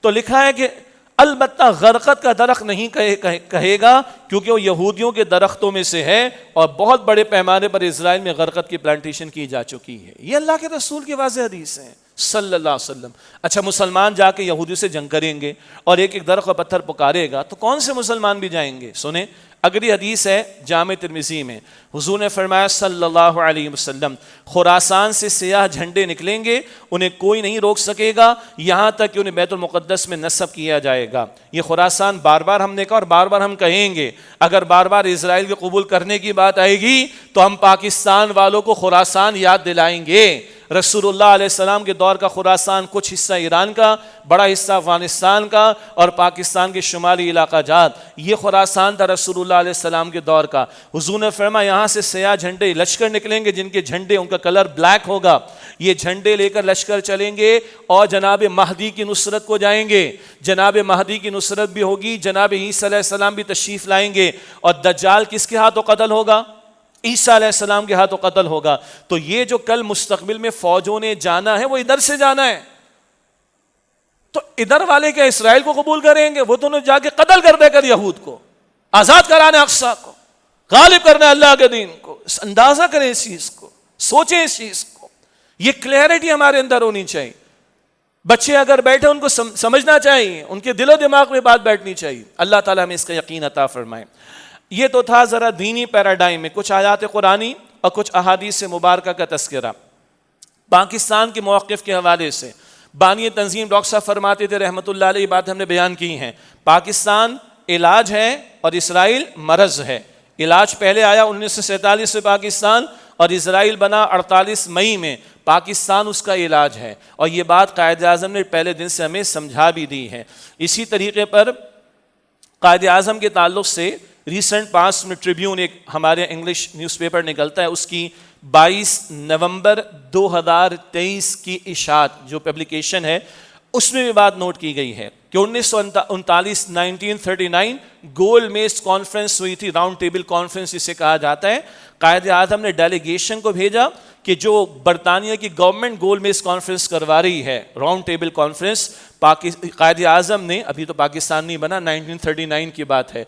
تو لکھا ہے کہ البتہ غرقت کا درخت نہیں کہے گا کیونکہ وہ یہودیوں کے درختوں میں سے ہے اور بہت بڑے پیمانے پر اسرائیل میں غرقت کی پلانٹیشن کی جا چکی ہے. یہ اللہ کے رسول کی واضح حدیث ہے صلی اللہ علیہ وسلم. اچھا مسلمان جا کے یہودیوں سے جنگ کریں گے اور ایک ایک درخت و پتھر پکارے گا تو کون سے مسلمان بھی جائیں گے؟ سنیں اگلی حدیث ہے جامع ترمذی میں. حضور نے فرمایا صلی اللہ علیہ وسلم خراسان سے سیاہ جھنڈے نکلیں گے, انہیں کوئی نہیں روک سکے گا یہاں تک کہ انہیں بیت المقدس میں نصب کیا جائے گا. یہ خراسان بار بار ہم نے کہا اور بار بار ہم کہیں گے, اگر بار بار اسرائیل کے قبول کرنے کی بات آئے گی تو ہم پاکستان والوں کو خراسان یاد دلائیں گے. رسول اللہ علیہ السلام کے دور کا خراسان کچھ حصہ ایران کا, بڑا حصہ افغانستان کا اور پاکستان کے شمالی علاقہ جات, یہ خراسان تھا رسول اللہ علیہ السلام کے دور کا. حضور نے فرمایا یہاں سے سیاہ جھنڈے لشکر نکلیں گے جن کے جھنڈے ان کا کلر بلیک ہوگا, یہ جھنڈے لے کر لشکر چلیں گے اور جناب مہدی کی نصرت کو جائیں گے. جناب مہدی کی نصرت بھی ہوگی, جناب عیسیٰ علیہ السلام بھی تشریف لائیں گے اور دجال کس کے ہاتھوں قتل ہوگا؟ عیسیٰ علیہ السلام کے ہاتھوں قتل ہوگا. تو یہ جو کل مستقبل میں فوجوں نے جانا ہے وہ ادھر سے جانا ہے, تو ادھر والے کیا اسرائیل کو قبول کریں گے؟ وہ تو جا کے قتل کر دے کر یہود کو, آزاد کرانا اقصی کو, غالب کرنا اللہ کے دین کو. اندازہ کریں اس چیز کو, سوچیں اس چیز کو, یہ کلیئرٹی ہمارے اندر ہونی چاہیے. بچے اگر بیٹھے ان کو سمجھنا چاہیے, ان کے دل و دماغ میں بات بیٹھنی چاہیے. اللہ تعالیٰ ہمیں اس کا یقین عطا فرمائے. یہ تو تھا ذرا دینی پیراڈائم میں کچھ آیات قرآنی اور کچھ احادیث مبارکہ کا تذکرہ. پاکستان کے موقف کے حوالے سے بانی تنظیم ڈاکٹر صاحب فرماتے تھے رحمۃ اللہ علیہ, بات ہم نے بیان کی ہیں, پاکستان علاج ہے اور اسرائیل مرض ہے. علاج پہلے آیا 1947 میں پاکستان اور اسرائیل بنا 48 مئی میں, پاکستان اس کا علاج ہے. اور یہ بات قائد اعظم نے پہلے دن سے ہمیں سمجھا بھی دی ہے. اسی طریقے پر قائد اعظم کے تعلق سے ریسنٹ پاس میں ٹریبیون ایک ہمارے انگلش نیوز پیپر نکلتا ہے, اس کی 22 نومبر 2023 کی اشاعت جو پبلیکیشن ہے اس میں بھی بات نوٹ کی گئی ہے کہ 1939 گول میز کانفرنس ہوئی تھی, راؤنڈ ٹیبل کانفرنس اسے کہا جاتا ہے. قائد اعظم نے ڈیلیگیشن کو بھیجا کہ جو برطانیہ کی گورنمنٹ گول میز کانفرنس کروا رہی ہے, round table conference, Quaid Azam نے, ابھی تو پاکستان نہیں بنا, 1939 کی بات ہے,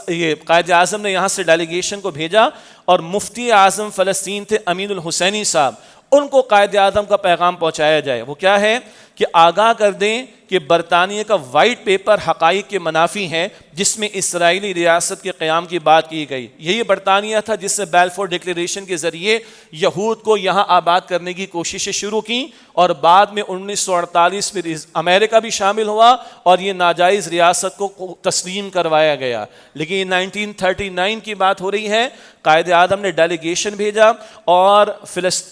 یہ قائد اعظم نے یہاں سے ڈیلیگیشن کو بھیجا اور مفتی اعظم فلسطین تھے امین الحسینی صاحب, ان کو قائد اعظم کا پیغام پہنچایا جائے. وہ کیا ہے کہ آگاہ کر دیں کہ برطانیہ کا وائٹ پیپر حقائق کے منافی ہے جس میں اسرائیلی ریاست کے قیام کی بات کی گئی. یہی برطانیہ تھا جس نے بیلفور ڈکلیریشن کے ذریعے یہود کو یہاں آباد کرنے کی کوششیں شروع کی اور بعد میں 1948 میں امریکہ بھی شامل ہوا اور یہ ناجائز ریاست کو تسلیم کروایا گیا. لیکن 1939 کی بات ہو رہی ہے, قائد اعظم نے ڈیلیگیشن بھیجا اور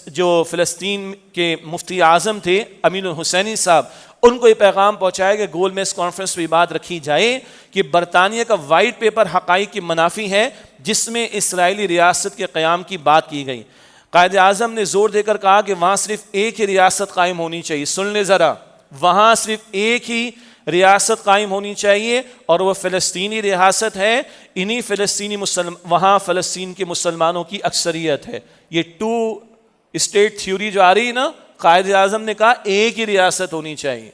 جو فلسطین کے مفتی اعظم تھے امین الحسینی صاحب, ان کو یہ پیغام پہنچایا کہ گول میز کانفرنس میں بات رکھی جائے کہ برطانیہ کا وائٹ پیپر حقائق کی منافی ہے جس میں اسرائیلی ریاست کے قیام کی بات کی گئی. قائد اعظم نے زور دے کر کہا کہ وہاں صرف ایک ہی ریاست قائم ہونی چاہیے. سن لیں ذرا, وہاں صرف ایک ہی ریاست قائم ہونی چاہیے اور وہ فلسطینی ریاست ہے. انہی وہاں فلسطین کے مسلمانوں کی اکثریت ہے. یہ 2 اسٹیٹ تھیوری جو آ رہی ہے نا, قائد اعظم نے کہا ایک ہی ریاست ہونی چاہیے.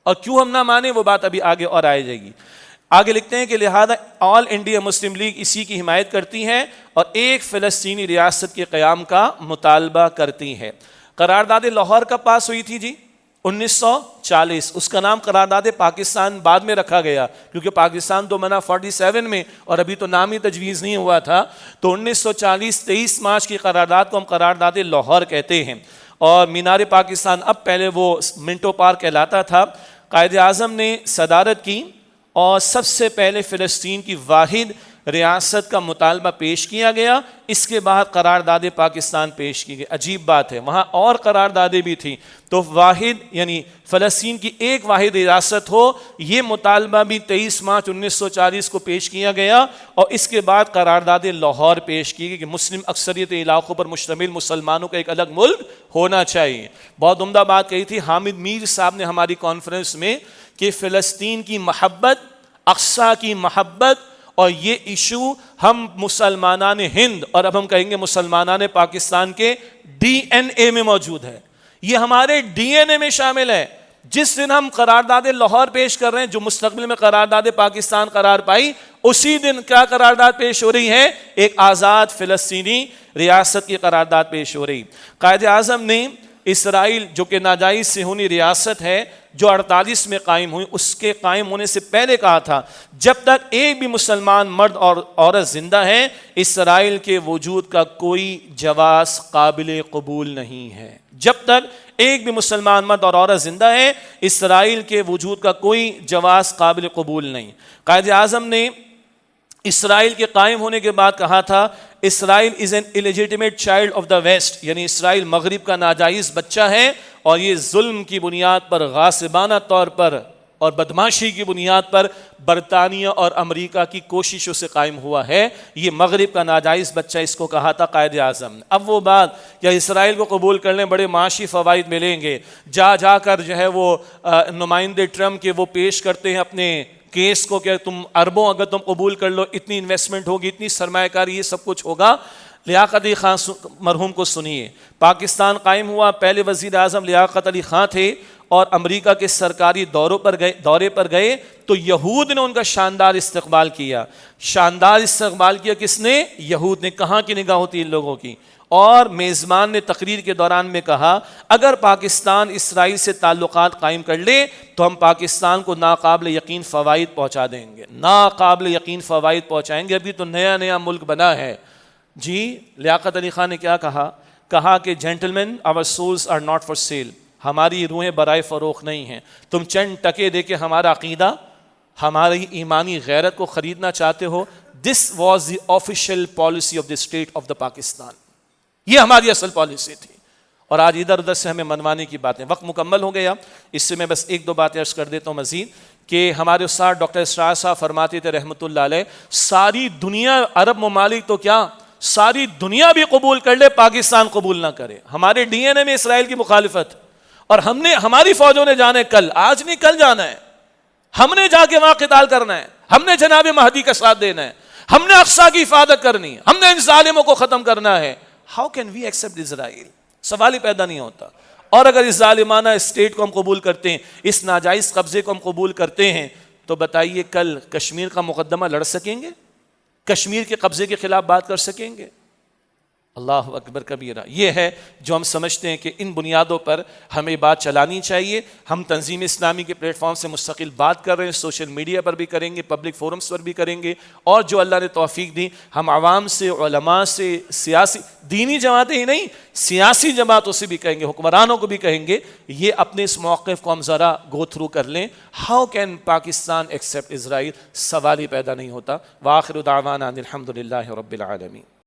اور کیوں ہم نہ مانیں وہ بات ابھی آگے اور آئے جائے گی. آگے لکھتے ہیں کہ لہذا آل انڈیا مسلم لیگ اسی کی حمایت کرتی ہے اور ایک فلسطینی ریاست کے قیام کا مطالبہ کرتی ہے. قرارداد لاہور کب پاس ہوئی تھی جی؟ 1940. اس کا نام قرارداد پاکستان بعد میں رکھا گیا کیونکہ پاکستان تو بنا 47 میں اور ابھی تو نام ہی تجویز نہیں ہوا تھا. تو 1940 23 مارچ کی قرارداد کو ہم قرارداد لاہور کہتے ہیں. اور مینار پاکستان اب پہلے وہ منٹو پارک کہلاتا تھا. قائد اعظم نے صدارت کی اور سب سے پہلے فلسطین کی واحد ریاست کا مطالبہ پیش کیا گیا. اس کے بعد قرارداد پاکستان پیش کی گئی. عجیب بات ہے, وہاں اور قراردادیں بھی تھیں. تو واحد یعنی فلسطین کی ایک واحد ریاست ہو, یہ مطالبہ بھی 23 مارچ 1940 کو پیش کیا گیا. اور اس کے بعد قرارداد لاہور پیش کی گئی کہ مسلم اکثریت علاقوں پر مشتمل مسلمانوں کا ایک الگ ملک ہونا چاہیے. بہت عمدہ بات کہی تھی حامد میر صاحب نے ہماری کانفرنس میں کہ فلسطین کی محبت, اقصی کی محبت اور یہ ایشو ہم مسلمانان ہند اور اب ہم کہیں گے مسلمانان پاکستان کے ڈی این اے میں موجود ہے. یہ ہمارے ڈی این اے میں شامل ہے. جس دن ہم قرارداد لاہور پیش کر رہے ہیں، جو مستقبل میں قرارداد پاکستان قرار پائی، اسی دن کیا قرارداد پیش ہو رہی ہے؟ ایک آزاد فلسطینی ریاست کی قرارداد پیش ہو رہی۔ قائد اعظم نے اسرائیل جو کہ ناجائز صہیونی ریاست ہے جو 48 میں قائم ہوئی، اس کے قائم ہونے سے پہلے کہا تھا جب تک ایک بھی مسلمان مرد اور عورت زندہ ہے، اسرائیل کے وجود کا کوئی جواز قابل قبول نہیں ہے۔ جب تک ایک بھی مسلمان مرد اور عورت زندہ ہے، اسرائیل کے وجود کا کوئی جواز قابل قبول نہیں۔ قائد اعظم نے اسرائیل کے قائم ہونے کے بعد کہا تھا Israel is an illegitimate child of the West, یعنی اسرائیل مغرب کا ناجائز بچہ ہے، اور یہ ظلم کی بنیاد پر، غاصبانہ طور پر اور بدماشی کی بنیاد پر برطانیہ اور امریکہ کی کوششوں سے قائم ہوا ہے۔ یہ مغرب کا ناجائز بچہ، اس کو کہا تھا قائد اعظم نے۔ اب وہ بات کہ اسرائیل کو قبول کرنے بڑے معاشی فوائد ملیں گے، جا کر جو ہے وہ نمائندے ٹرمپ کے وہ پیش کرتے ہیں اپنے کیس کو کہ تم اربوں اگر تم قبول کر لو، اتنی انویسٹمنٹ ہوگی، اتنی سرمایہ کاری، یہ سب کچھ ہوگا۔ لیاقت علی خان مرحوم کو سنیے، پاکستان قائم ہوا، پہلے وزیر اعظم لیاقت علی خان تھے، اور امریکہ کے سرکاری دورے پر گئے تو یہود نے ان کا شاندار استقبال کیا۔ شاندار استقبال کیا کس نے؟ یہود نے۔ کہاں کی نگاہ ہوتی ان لوگوں کی؟ اور میزبان نے تقریر کے دوران میں کہا اگر پاکستان اسرائیل سے تعلقات قائم کر لے تو ہم پاکستان کو ناقابل یقین فوائد پہنچا دیں گے، ناقابل یقین فوائد پہنچائیں گے، ابھی تو نیا ملک بنا ہے۔ جی لیاقت علی خان نے کیا کہا کہ gentleman our souls are not for sale، ہماری روحیں برائے فروخت نہیں ہیں، تم چند ٹکے دے کے ہمارا عقیدہ، ہماری ایمانی غیرت کو خریدنا چاہتے ہو۔ This was the official policy of the state of the Pakistan، یہ ہماری اصل پالیسی تھی، اور آج ادھر ادھر سے ہمیں منوانے کی باتیں۔ وقت مکمل ہو گیا، اس سے میں بس ایک دو باتیں عرض کر دیتا ہوں مزید کہ ہمارے استاد ڈاکٹر اسرار صاحب فرماتے تھے رحمۃ اللہ علیہ، ساری دنیا، عرب ممالک تو کیا ساری دنیا بھی قبول کر لے، پاکستان قبول نہ کرے۔ ہمارے ڈی این اے میں اسرائیل کی مخالفت، اور ہماری فوجوں نے جانے کل، آج نہیں کل جانا ہے، ہم نے جا کے وہاں قتال کرنا ہے، ہم نے جناب مہدی کا ساتھ دینا ہے، ہم نے اقصیٰ کی حفاظت کرنی ہے، ہم نے ان ظالموں کو ختم کرنا ہے۔ ہاؤ کین وی ایکسپٹ اسرائیل؟ سوال ہی پیدا نہیں ہوتا۔ اور اگر اس ظالمانہ اسٹیٹ کو ہم قبول کرتے ہیں، اس ناجائز قبضے کو ہم قبول کرتے ہیں، تو بتائیے کل کشمیر کا مقدمہ لڑ سکیں گے؟ کشمیر کے قبضے کے خلاف بات کر سکیں گے؟ اللہ اکبر کبیرہ۔ یہ ہے جو ہم سمجھتے ہیں کہ ان بنیادوں پر ہمیں بات چلانی چاہیے۔ ہم تنظیم اسلامی کے پلیٹ فارم سے مستقل بات کر رہے ہیں، سوشل میڈیا پر بھی کریں گے، پبلک فورمز پر بھی کریں گے، اور جو اللہ نے توفیق دی ہم عوام سے، علماء سے، سیاسی دینی جماعتیں ہی نہیں، سیاسی جماعتوں سے بھی کہیں گے، حکمرانوں کو بھی کہیں گے، یہ اپنے اس موقف کو ہم ذرا گو تھرو کر لیں۔ ہاؤ کین پاکستان ایکسپٹ اسرائیل؟ سوال ہی پیدا نہیں ہوتا۔ وآخر دعوانا ان الحمد للہ رب العالمین۔